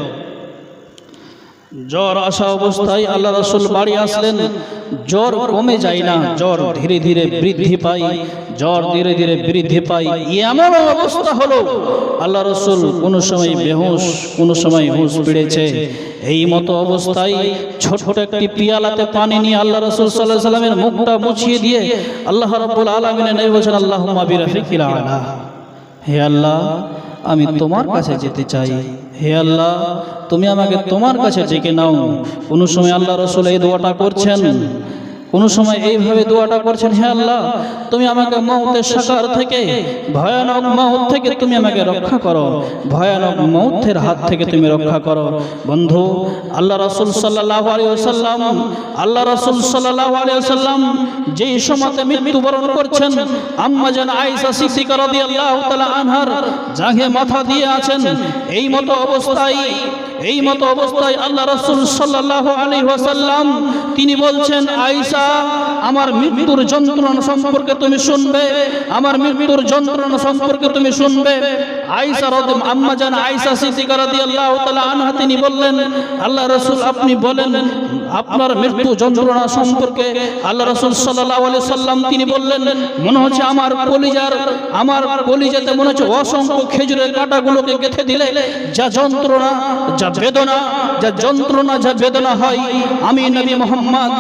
জ্বর আসা অবস্থায় আল্লাহ রাসূল বাড়ি আসলেন। জ্বর কমে যায় না, জ্বর ধীরে ধীরে বৃদ্ধি পায়, জ্বর ধীরে ধীরে বৃদ্ধি পায়। এমন অবস্থা হলো আল্লাহ রাসূল কোনো সময় বেহুশ, কোনো সময় হুঁশ ফিরেছে। এই মতো অবস্থায় ছোট একটি পিয়ালাতে পানি নিয়ে আল্লাহ রাসূল সাল্লাল্লাহু আলাইহি ওয়াসাল্লামের মুখটা মুছিয়ে দিয়ে আল্লাহ রাব্বুল আলামিনের নবী বলেন, আল্লাহুম্মা বিরাফিকিল আলা, হে আল্লাহ আমি তোমার কাছে যেতে চাই, হে আল্লাহ তুমি আমাকে তোমার কাছে ডেকে নাও। কোন সময় আল্লাহ রাসূল এই দোয়াটা করছেন, কোন সময় এইভাবে দোয়াটা করছেন, হে আল্লাহ তুমি আমাকে মউতের সাকার থেকে, ভয়ানক মউত থেকে তুমি আমাকে রক্ষা করো, ভয়ানক মউতের হাত থেকে তুমি রক্ষা করো। বন্ধু, আল্লাহ রাসূল সাল্লাল্লাহু আলাইহি ওয়াসাল্লাম, আল্লাহ রাসূল সাল্লাল্লাহু আলাইহি ওয়াসাল্লাম যেই সময়তে মৃত্যুবরণ করছেন, আম্মা জান আয়েশা সিদ্দিকা রাদিয়াল্লাহু তাআলা আনহার জাঘে মাথা দিয়ে আছেন। এই মতো অবস্থায় আল্লাহ রাসূল সাল্লাল্লাহু আলাইহি ওয়াসাল্লাম তিনি বলছেন, আয়েশা আমার মৃত্যুর যন্ত্রণা সম্পর্কে তুমি শুনবে, আমার মৃত্যুর যন্ত্রণা সম্পর্কে তুমি শুনবে। আয়েশা আম্মা জান আয়েশা সিদ্দিকা রাদিয়াল্লাহু তাআলা আনহা তিনি বললেন, আল্লাহ রাসূল আপনি বলেন আপনার মৃত্যু যন্ত্রণা সম্পর্কে। আল্লাহ রাসূল সাল্লাল্লাহু আলাইহি সাল্লাম তিনি বললেন, মনে হচ্ছে আমার কলিজাতে মনে হচ্ছে অসংখ্য খেজুরের কাঁটাগুলোকে গেঁথে দিলে যা যন্ত্রণা, যা বেদনা, যা বেদনা হয়, আমি নবী মুহাম্মদ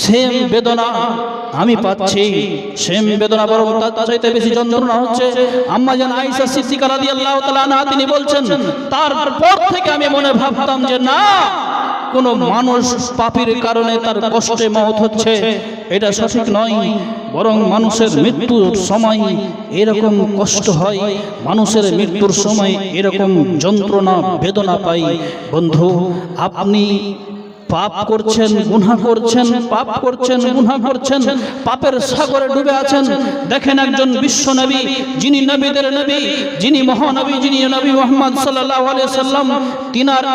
সেম বেদনা আমি পাচ্ছি, সেম বেদনা, বরং তার চাইতে বেশি যন্ত্রণা হচ্ছে। আম্মা জান আয়েশা সিদ্দিকা রাদিয়াল্লাহু তাআলা আনহা তিনি বলছেন, তারপর থেকে আমি মনে ভাবতাম যে না, কোন মানুষ পাপীর কারণে তার কষ্টে মওত হচ্ছে, এটা সঠিক নয়, বরং মানুষের মৃত্যুর সময় এরকম কষ্ট হয়, মানুষের মৃত্যুর সময় এরকম যন্ত্রণা বেদনা পাই। বন্ধু, আপনি পাপ করছেন, গুনাহ করছেন, পাপের সাগরে ডুবে আছেন। দেখেন একজন বিশ্ব নবী, যিনি নবীদের নবী, যিনি মহানবী, যিনি নবী মুহাম্মদ সাল্লাল্লাহু আলাইহি সাল্লাম, তিনার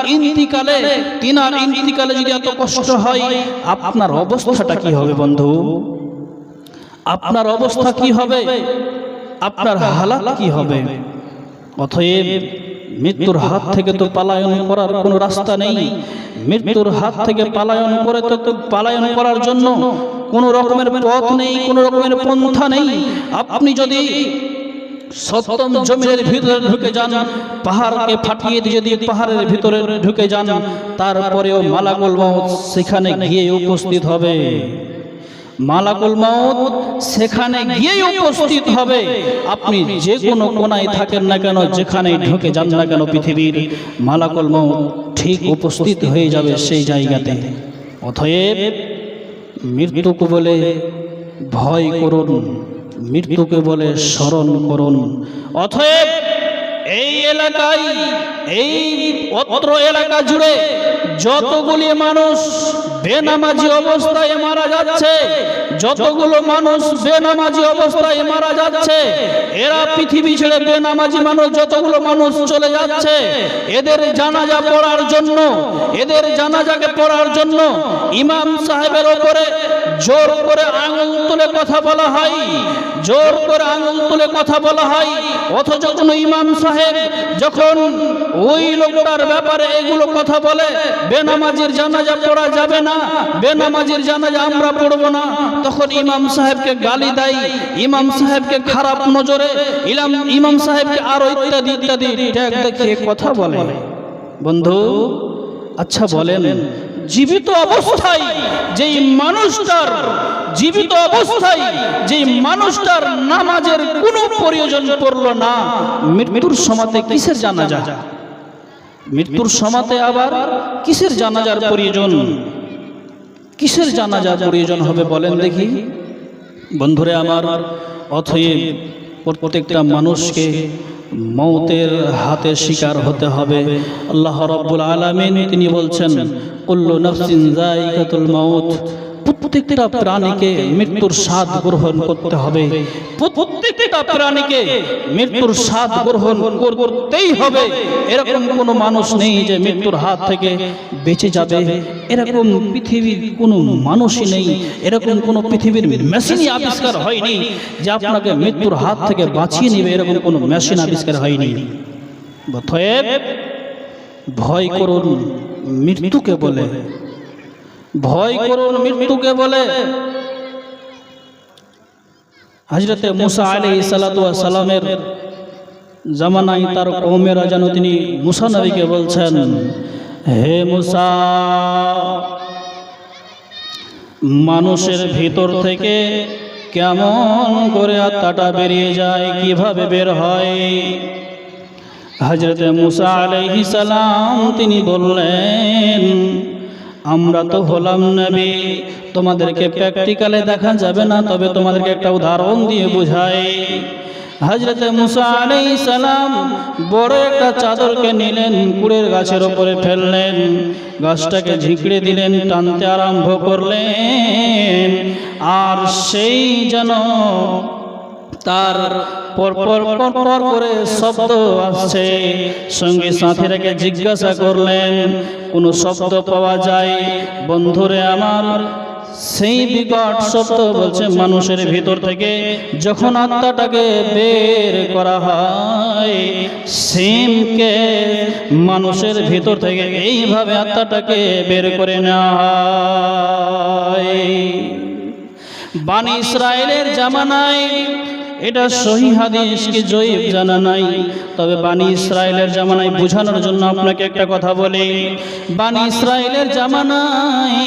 ইন্তিকালে যদি এত কষ্ট হয়, আপনার অবস্থাটা কি হবে বন্ধু? আপনার অবস্থা কি হবে? আপনার হালাত কি হবে? অতএব মৃত্যুর হাত থেকে তো পলায়ন করার কোনো রাস্তা নেই। মৃত্যুর হাত থেকে পলায়ন করার জন্য কোনো রকমের পথ নেই, কোনো রকমের পন্থা নেই। আপনি যদি সপ্তম জমিনের ভিতরে ঢুকে যান, পাহাড়কে ফাটিয়ে দিয়ে যদি পাহাড়ের ভিতরে ঢুকে যান, তারপরেও মালাকুল মউত সেখানে গিয়ে উপস্থিত হবে। মালাকুল মউত সেখানে গিয়ে উপস্থিত হবে। আপনি যে কোনো কোনায় থাকেন না কেন, যেখানেই ঢুকে যান না কেন পৃথিবীর, মালাকুল মউত ঠিক উপস্থিত হয়ে যাবে সেই জায়গাতে। অতএব মৃত্যুকে বলে ভয় করুন, মৃত্যুকে বলে স্মরণ করুন। অতএব এই এলাকায়, এই অত্র এলাকা জুড়ে যতগুলি মানুষ বেনামাজি অবস্থায় মারা যাচ্ছে, যতগুলো মানুষ বেনামাজি অবস্থায় মারা যাচ্ছে, এরা পৃথিবী ছেড়ে বেনামাজি মানুষ যতগুলো মানুষ চলে যাচ্ছে, এদের জানাজা পড়ার জন্য, এদের জানাজাকে পড়ার জন্য ইমাম সাহেবের উপরে জোর করে আঙুল তুলে কথা বলা হয়, জোর করে আঙুল তুলে কথা বলা হয়। অথচ কোন ইমাম সাহেব যখন ওই লোকটার ব্যাপারে এগুলো কথা বলে, বেনামাজির জানাজা পড়া যাবে না, বেনামাজির জানাজা আমরা পড়ব না, তখন ইমাম সাহেবকে গালি দেয়, ইমাম সাহেবকে খারাপ নজরে, ইমাম সাহেবকে আরো ইত্যাদি ইত্যাদি ট্যাগ দেখিয়ে কথা বলে। বন্ধু, আচ্ছা বলেন, জীবিত অবস্থায় যেই মানুষটার নামাজের কোনো প্রয়োজন পড়ল না, মৃত্যুর সময়তে কিসের জানাজা? মৃত্যুর সময়তে আবার কিসের জানাজার প্রয়োজন? কিসের জানাজার প্রয়োজন হবে বলেন দেখি বন্ধুরে আমার। অতএব প্রত্যেকটা মানুষকে মওতের হাতে শিকার হতে হবে। আল্লাহ রাব্বুল আলামিন তিনি বলছেন, কুল্লু নাফসিন যায়িকাতুল মাউত, প্রত্যেকটা প্রাণীকে মৃত্যুর স্বাদ গ্রহণ করতে হবে, প্রত্যেকটা প্রাণীকে মৃত্যুর স্বাদ গ্রহণ করতেই হবে। এরকম কোনো মানুষ নেই যে মৃত্যুর হাত থেকে বেঁচে যাবে, এরকম পৃথিবীর কোনো মানুষই নেই, এরকম কোনো পৃথিবীর মেশিনই আবিষ্কার হয়নি যে আপনাকে মৃত্যুর হাত থেকে বাঁচিয়ে নেবে, এরকম কোনো মেশিন আবিষ্কার হয়নি। অতএব ভয় করুন মৃত্যুকে বলে, ভয় করুন মৃত্যুকে বলে। হযরতে মুসা আলাইহিস সালাতু ওয়াস সালামের জামানায় তার কওমেরা যেন তিনি মুসা নবীকে বলছেন, হে মুসা, মানুষের ভিতর থেকে কেমন করে আত্মাটা বেরিয়ে যায়, কিভাবে বের হয়? হযরতে মুসা আলাইহিস সালাম তিনি বললেন, আমরা তো হলাম নবী, তোমাদেরকে প্র্যাকটিক্যালে দেখা যাবে না, তবে তোমাদেরকে একটা উদাহরণ দিয়ে বোঝাই। হযরত মুসা আলাইহিস সালাম বড় একটা চাদরকে নিলেন, কুড়ের গাছের উপরে ফেললেন, গাছটাকে ঝিঁকড়ে দিলেন, টানতে আরম্ভ করলেন, আর সেই যেন তার পরপর পরপর করে শব্দ আসছে। সঙ্গে সাথীরাকে জিজ্ঞাসা করলেন, কোনো শব্দ পাওয়া যায়? বন্ধুরে আমার, সেই বিকট শব্দ বলছে মানুষের ভিতর থেকে যখন আত্মাটাকে বের করা হয়, সিমকে মানুষের ভিতর থেকে এইভাবে আত্মাটাকে বের করে নেওয়া হয়। বানি ইসরায়েলের জামানায়, এটা সহি হাদিস কি জয়ীফ জানা নাই, তবে বানি ইসরায়েলের জামানায় বোঝানোর জন্য আপনাকে একটা কথা বলি। বানি ইসরায়েলের জামানায়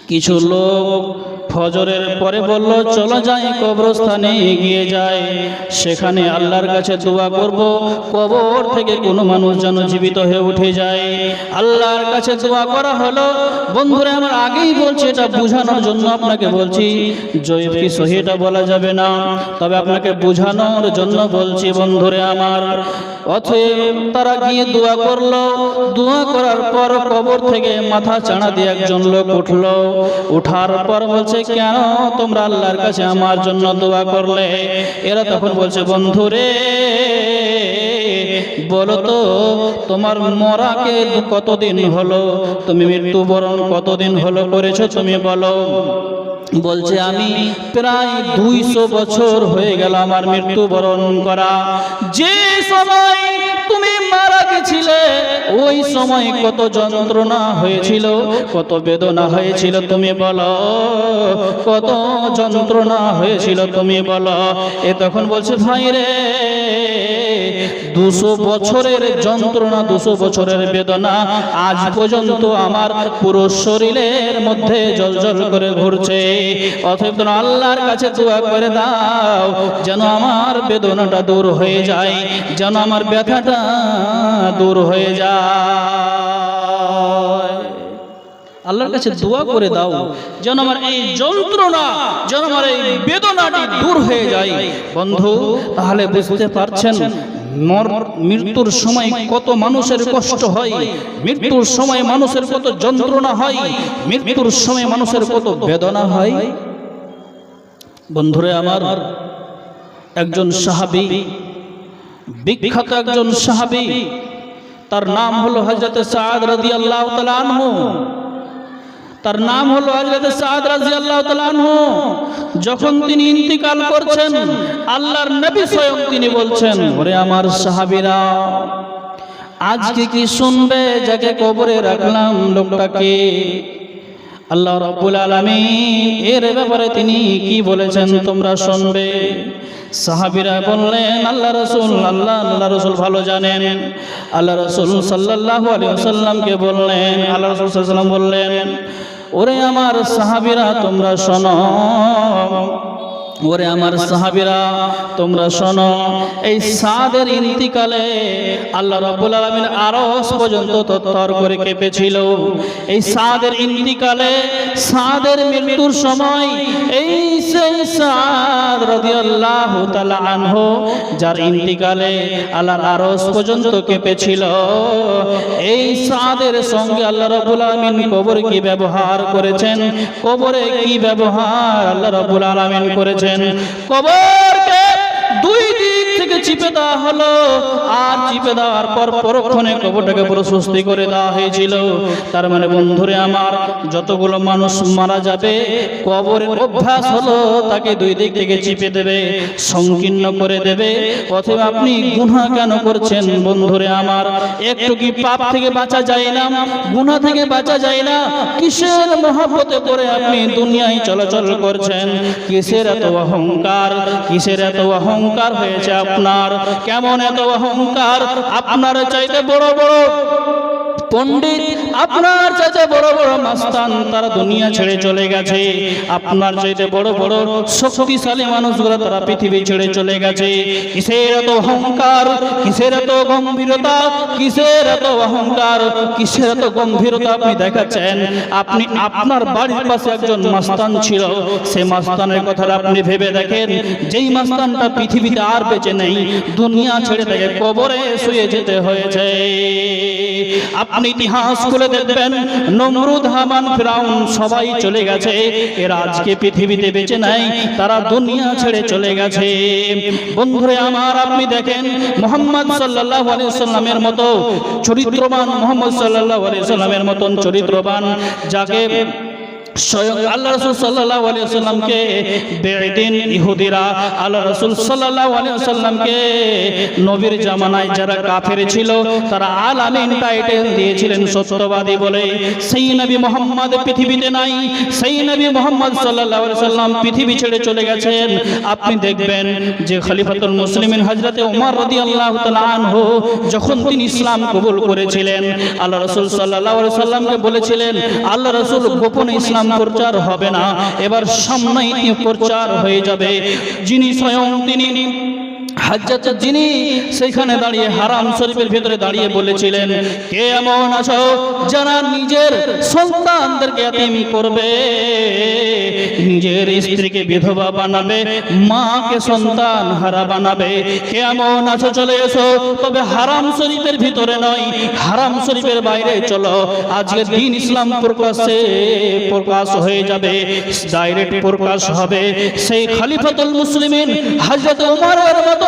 কিছু লোক ফজরের পরে বলল, চলো যাই কবরস্থানে এগিয়ে যায়, সেখানে আল্লাহর কাছে দোয়া করব, কবর থেকে কোনো মানুষ যেন জীবিত হয়ে উঠে যায়। আল্লাহর কাছে দোয়া করা হলো। বন্ধুরা আমার, আগেই বলছি, এটা বোঝানোর জন্য আপনাকে বলছি, জয়ীফ কি সহি এটা বলা যাবে না, তবে আপনাকে বোঝানোর জন্য বলছি বন্ধুরে আমার। অতএব তারা গিয়ে দোয়া করলো, দোয়া করার পর কবর থেকে মাথা চাড়া দিয়ে একজন লোক উঠলো, উঠার পর বলছে, কেন তোমরা আল্লাহর কাছে আমার জন্য দোয়া করলে? এরা তখন বলছে, বন্ধুরে বলো তো, তোমার মরাকে কতদিন হলো, তুমি মৃত্যুবরণ কতদিন হলো করেছো, তুমি বলো। বলছে, আমি প্রায় 200 বছর হয়ে গেল আমার মৃত্যুবরণ করা। যে সময় তুমি মারা গেছিলে ওই সময় কত যন্ত্রণা হয়েছিল, কত বেদনা হয়েছিল, তুমি বলো, কত যন্ত্রণা হয়েছিল, তুমি বলো। এ তখন বলছে, ভাই রে, 200 বছরের যন্ত্রণা, 200 বছরের বেদনা আজ পর্যন্ত আমার পুরো শরীরের মধ্যে জ্বলজ্বল করে ঘুরছে। অতএব আল্লাহর কাছে দোয়া করে দাও যেন আমার বেদনাটা দূর হয়ে যায়, যেন আমার ব্যথাটা দূর হয়ে যায়। আল্লাহর কাছে দোয়া করে দাও যেন আমার এই যন্ত্রণা, যেন আমার এই বেদনাটি দূর হয়ে যায়। বন্ধু, তাহলে বুঝতে পারছেন মৃত্যুর সময় কত মানুষের কষ্ট হয়, মৃত্যুর সময় মানুষের কত যন্ত্রণা হয়, মৃত্যুর সময় মানুষের কত বেদনা হয়। বন্ধুরে আমার, একজন সাহাবী, বিখ্যাত একজন সাহাবী, তার নাম হলো হযরত সাদ রাদিয়াল্লাহু তাআলা আনহু। তার নাম হলো হযরত সাদ রাদিয়াল্লাহু তাআলা আনহু। যখন তিনি ইন্তিকাল করছেন, আল্লাহর নবী স্বয়ং তিনি বলছেন, ওরে আমার সাহাবীরা, আজকে কি শুনবে যাকে কবরে রাখলাম লোকটাকে? আল্লাহ রাব্বুল আলামিন এর ব্যাপারে তিনি কি বলেছেন তোমরা শুনবে। সাহাবীরা বললেন, আল্লাহ রাসূল, আল্লাহ রাসূল ভালো জানেন। আল্লাহ রাসূল সাল্লাল্লাহু আলাইহি ওয়াসাল্লামকে বললেন, আল্লাহ রাসূল সাল্লাল্লাহু আলাইহি ওয়াসাল্লাম বললেন, ওরে আমার সাহাবীরা তোমরা শোনো, ওরে আমার সাহাবীরা তোমরা শোনো, এই সাদের ইন্তিকালে আল্লাহ রাব্বুল আলামিন আরশ পর্যন্ত তরতর করে কেঁপেছিল। এই সাদের ইন্তিকালে, সাদের মৃত্যুর সময় এই সেই সাদ রাদিয়াল্লাহু তাআলা আনহু, যার ইন্তিকালে আল্লাহর আরশ পর্যন্ত কেঁপেছিল, এই সাদের সঙ্গে আল্লাহ রাব্বুল আলামিন কবরে কি ব্যবহার করেছেন, কবরে কি ব্যবহার আল্লাহ রাব্বুল আলামিন করেছেন। কবরকে দুই দিক থেকে চিপে দেওয়া হলো, আর চিপে দেওয়ার পর পরক্ষণে কবরটাকে পুরো সুস্থি করে দেওয়া হয়েছিল। তার মানে বন্ধুরে আমার, যতগুলো মানুষ মারা যাবে, কবরের অভ্যাস হলো তাকে দুই দিক থেকে চিপে দেবে, সংকীর্ণ করে দেবে। অথবা আপনি গুনাহ কেন করছেন বন্ধুরে আমার? একটু কি পাপ থেকে বাঁচা যায় না, গুনাহ থেকে বাঁচা যায় না? কিসের মহব্বতে পড়ে আপনি দুনিয়ায় চলাচল করছেন? কিসের এত অহংকার, কিসের এত অহংকার হয়েছে আপনার? কেমন এত অহংকার? আপনার চাইতে বড় বড় পণ্ডিত, আপনার চাইতে বড় বড় মাস্তান তারা দুনিয়া ছেড়ে চলে গেছে। আপনার চাইতে বড় বড় শক্তিশালী মানুষগুলো তারা পৃথিবী ছেড়ে চলে গেছে। কিসের এত অহংকার, কিসের এত গম্ভীরতা, কিসের এত অহংকার, কিসের এত গম্ভীরতা আপনি দেখাচ্ছেন? আপনি আপনার বাড়ির পাশে একজন মাস্তান ছিল, সেই মাস্তানের কথাটা আপনি ভেবে দেখেন। যেই মাস্তানটা পৃথিবীতে আর বেঁচে নেই, দুনিয়া ছেড়ে থেকে কবরে শুয়ে যেতে হয়েছে। আপনি ইতিহাস খুলে দেখবেন, নমরুদ, হামান, ফিরাউন সবাই চলে গেছে। এরা আজকে পৃথিবীতে বেঁচে নাই, তারা দুনিয়া ছেড়ে চলে গেছে। বন্ধুরে আমার, আপনি দেখেন মুহাম্মদ সাল্লাল্লাহু আলাইহি সাল্লামের মতো চরিত্রবান, মুহাম্মদ সাল্লাল্লাহু আলাইহি সাল্লামের মতন চরিত্রবান, যাকে স্বয়ং আল্লাহ রাসূল সাল্লাল্লাহু আলাইহি ওয়াসাল্লামকে বেঈদিন ইহুদিরা আল্লাহ রাসূল সাল্লাল্লাহু আলাইহি ওয়াসাল্লামকে নবীর জামানায় যারা কাফের ছিল তারা আল আমিন টাইটেল দিয়েছিলেন সত্যবাদী বলে। সেই নবী মুহাম্মদ পৃথিবীতে নাই, সেই নবী মুহাম্মদ সাল্লাল্লাহু আলাইহি ওয়াসাল্লাম পৃথিবী ছেড়ে চলে গেছেন। আপনি দেখবেন যে খলিফাতুল মুসলিমিন হযরতে ওমর রাদিয়াল্লাহু তাআলা আনহু যখন তিনি ইসলাম কবুল করেছিলেন, আল্লাহ রাসূল সাল্লাল্লাহু আলাইহি ওয়াসাল্লামকে বলেছিলেন, আল্লাহ রাসূল গোপনে ইসলাম প্রচার হবে না, এবার সামনেই প্রচার হয়ে যাবে। যিনি স্বয়ং তিনি হযরত যিনি সেখানে দাঁড়িয়ে হারাম শরীফের ভিতরে দাঁড়িয়ে বলেছিলেন, কে এমন আছো যারা নিজের সন্তানদেরকে এতিম করবে, নিজের স্ত্রীকে বিধবা বানাবে, মাকে সন্তান হারা বানাবে? কে এমন আছো চলে এসো, তবে হারাম শরীফের ভিতরে নয়, হারাম শরীফের বাইরে চলো। আজকে দিন ইসলাম প্রকাশ হয়ে যাবে, ডাইরেক্ট প্রকাশ হবে। সেই খলিফাতুল মুসলিমিন হযরত ওমরের মতো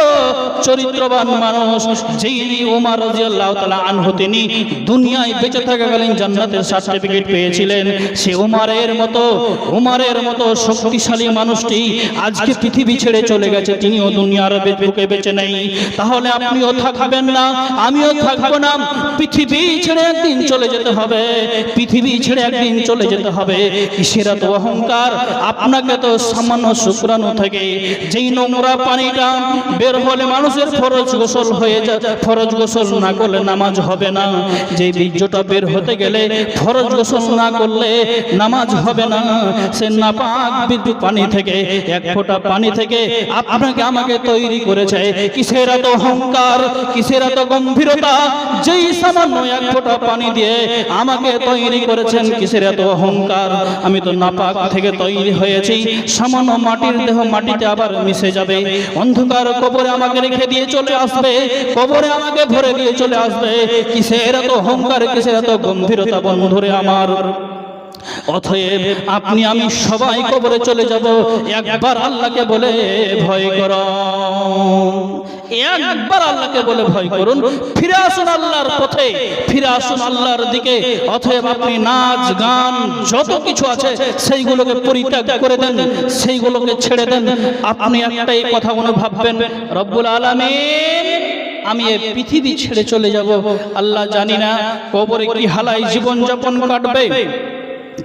চরিত্রবান মানুষ, যিনি ওমর রাদিয়াল্লাহু তাআলা আনহু, তিনি দুনিয়ায় বেঁচে থাকাকালীন জান্নাতের সার্টিফিকেট পেয়েছিলেন। সে ওমরের মতো শক্তিশালী মানুষটি আজকে পৃথিবী ছেড়ে চলে গেছে, তিনিও দুনিয়ার বুকে বেঁচে নেই। তাহলে আপনিও থাকবেন না, আমিও থাকবো না। পৃথিবী ছেড়ে একদিন চলে যেতে হবে, পৃথিবী ছেড়ে একদিন চলে যেতে হবে। কিসের এত অহংকার? আপনাকে তো সামান্য শুকরানো থেকে যেই নোংরা পানিটা বের হলে মানুষের ফরজ গোসল হয়ে যায়, ফরজ গোসল না করলে নামাজ হবে না। যে বীর্যটা বের হতে গেলে ফরজ গোসল না করলে নামাজ হবে না। সে নাপাক বিদ্যুৎ পানি থেকে, এক ফোঁটা পানি থেকে আপনাকে আমাকে তৈরি করেছে। কিসের এত অহংকার, কিসের এত গম্ভীরতা? যেই সামান্য এক ফোঁটা পানি দিয়ে আমাকে তৈরি করেছেন, কিসের এত অহংকার? আমি তো নাপাক থেকে তৈরি হয়েছি, সামান্য মাটির দেহ মাটিতে আবার মিশে যাবে। অন্ধকার কবরে আমাকে রেখে দিয়ে চলে আসবে, কবরে আমাকে ভরে দিয়ে চলে আসবে। কিসের এত অহংকার, কিসের এত গম্ভীরতা? বন্ধুরে আমার, অতএব আপনি আমি সবাই কবরে চলে যাব। একবার আল্লাহকে বলে ভয় করো, একবার আল্লাহকে বলে ভয় করুন, ফিরে আসুন আল্লাহর পথে, ফিরে আসুন আল্লাহর দিকে। অতএব আপনি নাচ গান যত কিছু আছে সেইগুলোকে পরিত্যাগ করে দেন, সেইগুলোকে ছেড়ে দেন। আপনি একটাই কথা মনে ভাববেন, রব্বুল আলামিন, আমি এই পৃথিবী ছেড়ে চলে যাব। আল্লাহ জানি না কবরে কি হালাই জীবন যাপন কাটবে,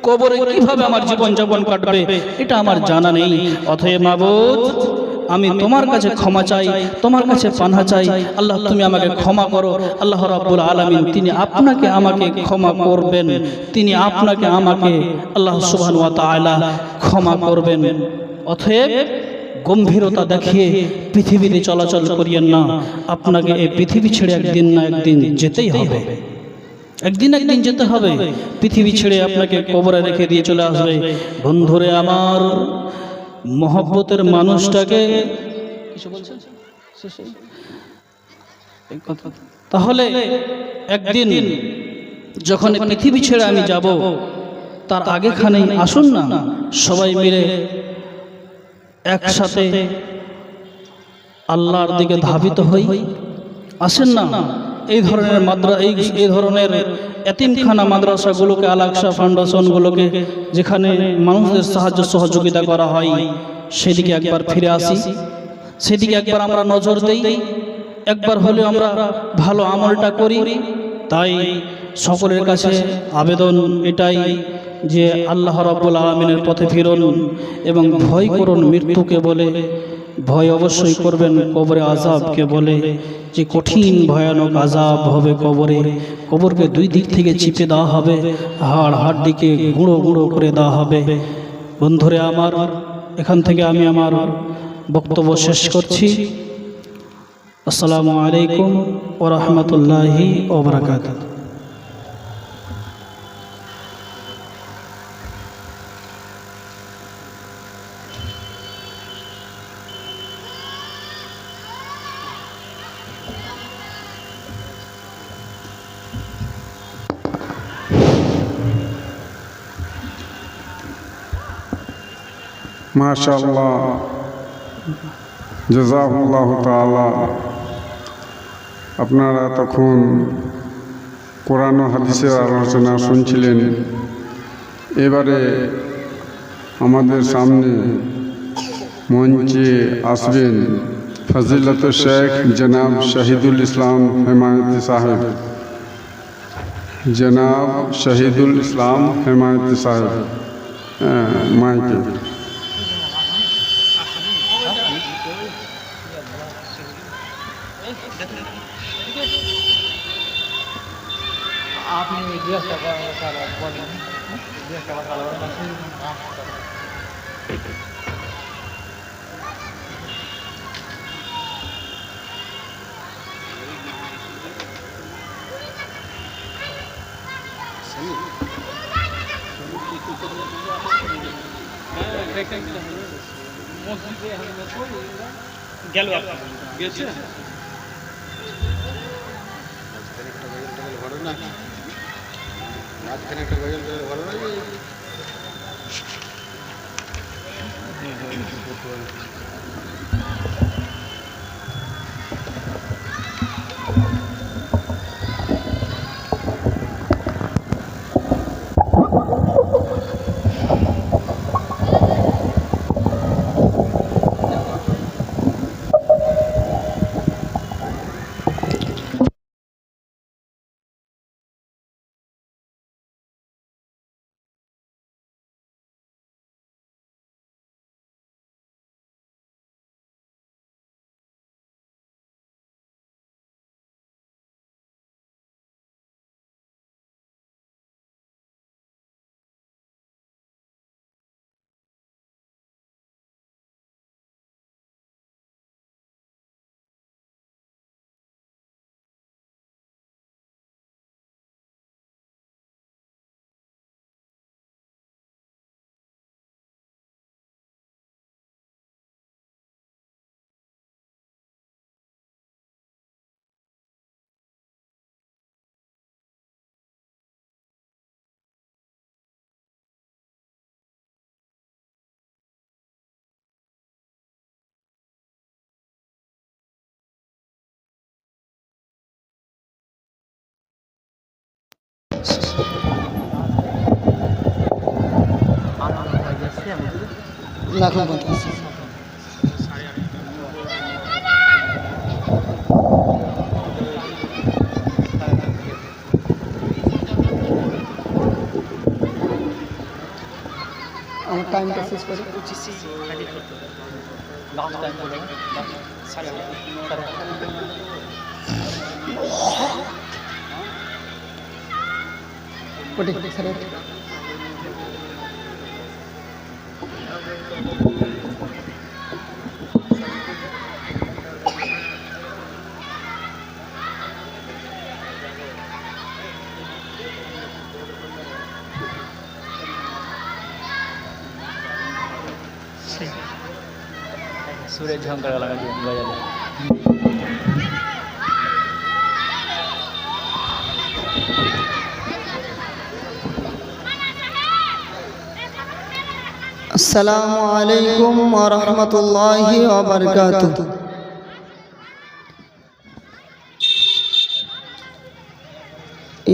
কবরে কিভাবে আমার জীবন যাপন কাটবে, এটা আমার জানা নেই। অতএব মাবুদ, আমি তোমার কাছে ক্ষমা চাই, তোমার কাছে পানাহ চাই। আল্লাহ, তুমি আমাকে ক্ষমা করো। আল্লাহ রাব্বুল আলামিন তিনি আপনাকে আমাকে ক্ষমা করবেন, তিনি আপনাকে আমাকে আল্লাহ সুবহানাহু ওয়া তাআলা ক্ষমা করবেন। অতএব গম্ভীরতা দেখিয়ে পৃথিবীতে চলাচল করিয়েন না। আপনাকে এই পৃথিবী ছেড়ে একদিন না একদিন যেতেই হবে, একদিন যেতে হবে। পৃথিবী ছেড়ে আপনাকে কবরে রেখে দিয়ে চলে আসবে। বন্ধুরে আমার, মহব্বতের মানুষটাকে তাহলে একদিন যখন পৃথিবী ছেড়ে আমি যাব, তার আগেখানেই আসুন না সবাই মিলে একসাথে আল্লাহর দিকে ধাবিত হই। আসেন না এই ধরনের এই ধরনের এতিমখানা মাদ্রাসাগুলোকে, আল-আকসা ফাউন্ডেশনগুলোকে, যেখানে মানুষদের সাহায্য সহযোগিতা করা হয়, সেদিকে একবার ফিরে আসি, সেদিকে একবার আমরা নজর দেই, একবার হলেও আমরা ভালো আমলটা করি। তাই সকলের কাছে আবেদন এটাই যে আল্লাহ রাব্বুল আলামিনের পথে ফিরুন এবং ভয় করুন মৃত্যুকে বলে। ভয় অবশ্যই করবেন। কবরে আযাবকে বলে যে কঠিন ভয়ানক আযাব হবে কবরে। কবরকে দুই দিক থেকে চিপে দেওয়া হবে, হাড় হাড্ডিকে গুঁড়ো গুঁড়ো করে দেওয়া হবে। বন্ধুরে আমার, এখান থেকে আমি আমার বক্তব্য শেষ করছি। আসসালামু আলাইকুম ওয়া রাহমাতুল্লাহি ওয়া বারাকাতুহু। মাশাআল্লাহ, জাযাকুল্লাহু তাআলা। আপনারা তখন কোরআন ও হাদিসের আলোচনা শুনছিলেন। এবারে আমাদের সামনে মঞ্চে আসবেন ফজিলত শেখ জনাব শহীদুল ইসলাম হেমায়তি সাহেব। জনাব শহীদুল ইসলাম হেমায়তি সাহেব, মাইকে। গেল গেছে আমার টাইমটা শেষ করে सूरज झंकार लगा दिया बजा दिया। अस्सलामु अलैकुम व रहमतुल्लाहि व बरकातुहू।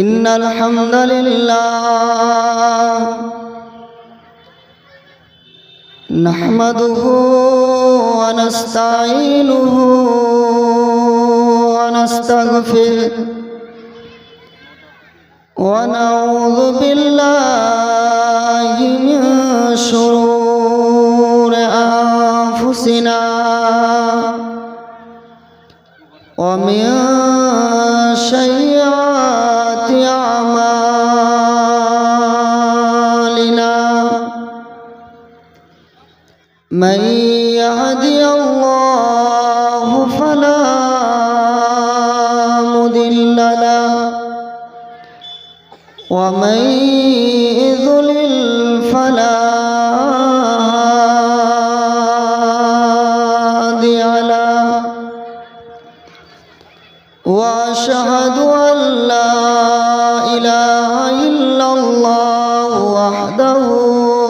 इन्नल हम्दुलिल्लाह नहमदुहु व नस्तईनुहु व नस्तगफिरुह व नऊज़ु बिल्लाहि मिन शुरूरि अनफुसिना ومن سيئات أعمالنا من يهدي الله فلا مضل له ومن يضلل فلا هادي له وأشهد أن لا إله إلا الله وحده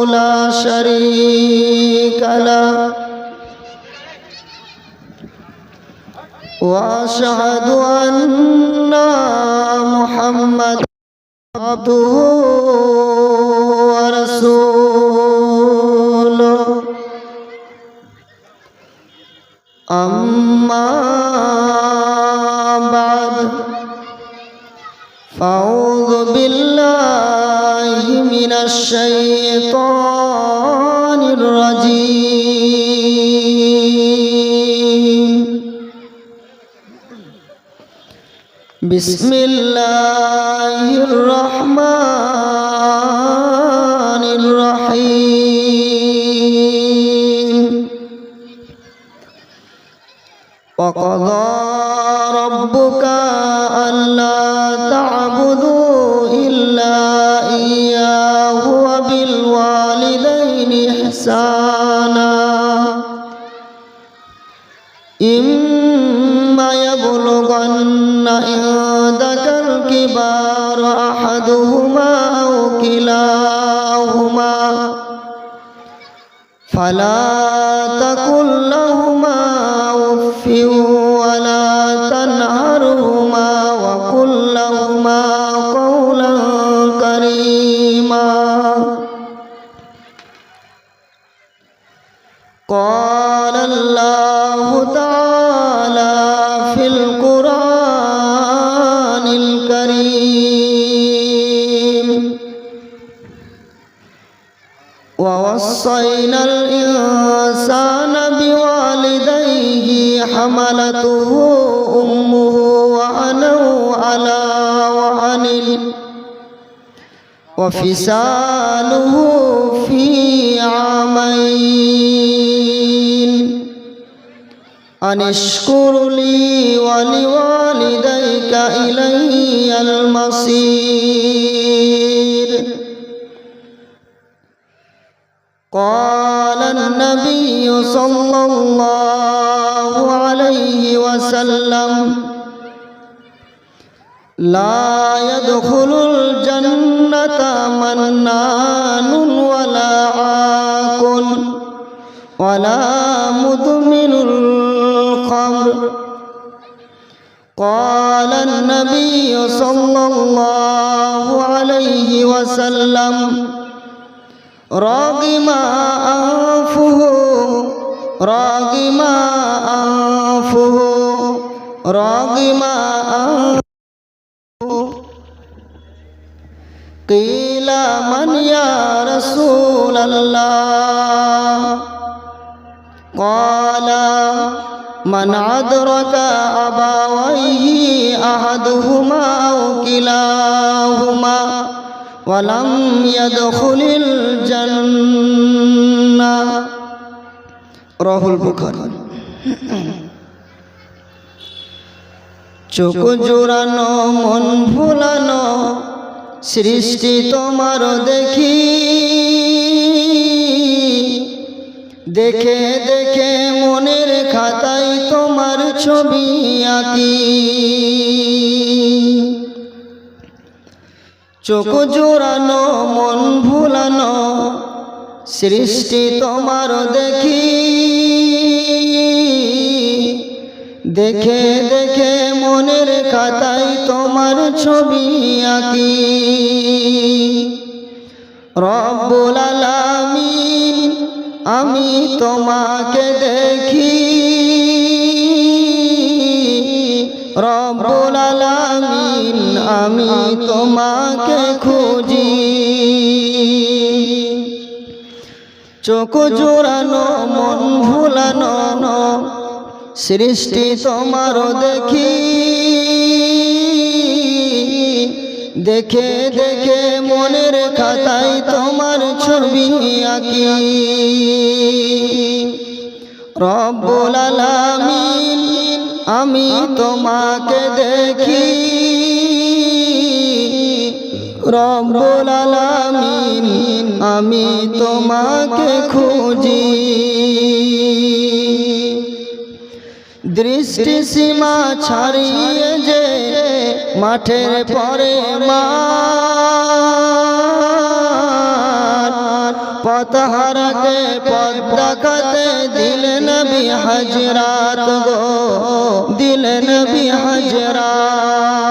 لا شريك له وأشهد أن محمدا عبده ورسوله أما بعد فأعوذ بالله من الشيطان الرجيم بسم الله الرحمن الرحيم وقضى ربك ألا تعبدوا إلا إياه وبالوالدين إحسانا إما يبلغن عندك الكبار أحدهما أو كلاهما فلا تقل لهما أف ولا تنهرهما وقل لهما قولا كريما قال الله تعالى في القرآن الكريم ووصينا الإنسان بوالديه حملته أمه وهنا على وهن وفصاله في عامين أن اشكر لي ولوالديك إلي المصير قال النبي صلى الله عليه وسلم لا يدخل الجنة منان ولا عاق ولا مدمن الخمر قال النبي صلى الله عليه وسلم راغم أنفه راغم أنفه راغم أنفه قيل من يا رسول الله قال من أدرك أبويه أحدهما أو كلاهما ولم يدخل الجنة رواه البخاري চোখ জোড়ানো মন ভুলানো সৃষ্টি তোমার দেখি দেখে দেখে মনের খাতায় তোমার ছবি আঁকি চোখ জোড়ানো মন ভুলানো সৃষ্টি তোমার দেখি দেখে দেখে মনের খাতায় তোমার ছবি আঁকি রব্বুল আলামিন আমি তোমাকে দেখি রব্বুল আলামিন আমি তোমাকে খুঁজি চোখ জোড়ানো মন ভুলানো সৃষ্টি তোমার দেখি, দেখে দেখে মনের খাতায় তোমার ছবি আঁকি। রব্বুল আলামিন আমি তোমাকে দেখি, রব্বুল আলামিন আমি তোমাকে খুঁজি। দৃষ্টি সীমা ছাড়িয়ে যে মাঠের পরে মাঠ, পথহারাকে পথ দেখাতে দিলেন নবী হাজরাত গো, দিলেন নবী হাজরাত।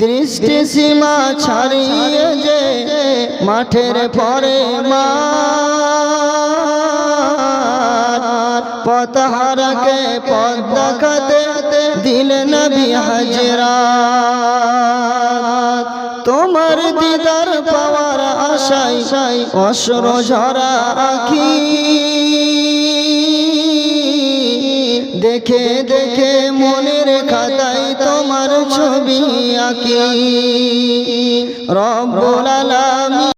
দৃষ্টি সীমা ছাড়িয়ে যে মাঠের পরে মাঠ, পথহারাকে পথ দেখাতে দিলেন নবী হাজরাত। তোমার দিদার পাওয়ার আশায় অশ্রু ঝরা আঁখি, দেখে দেখে মনের খাতায় তোমার ছবি আঁকি। রব্বুল আলামিন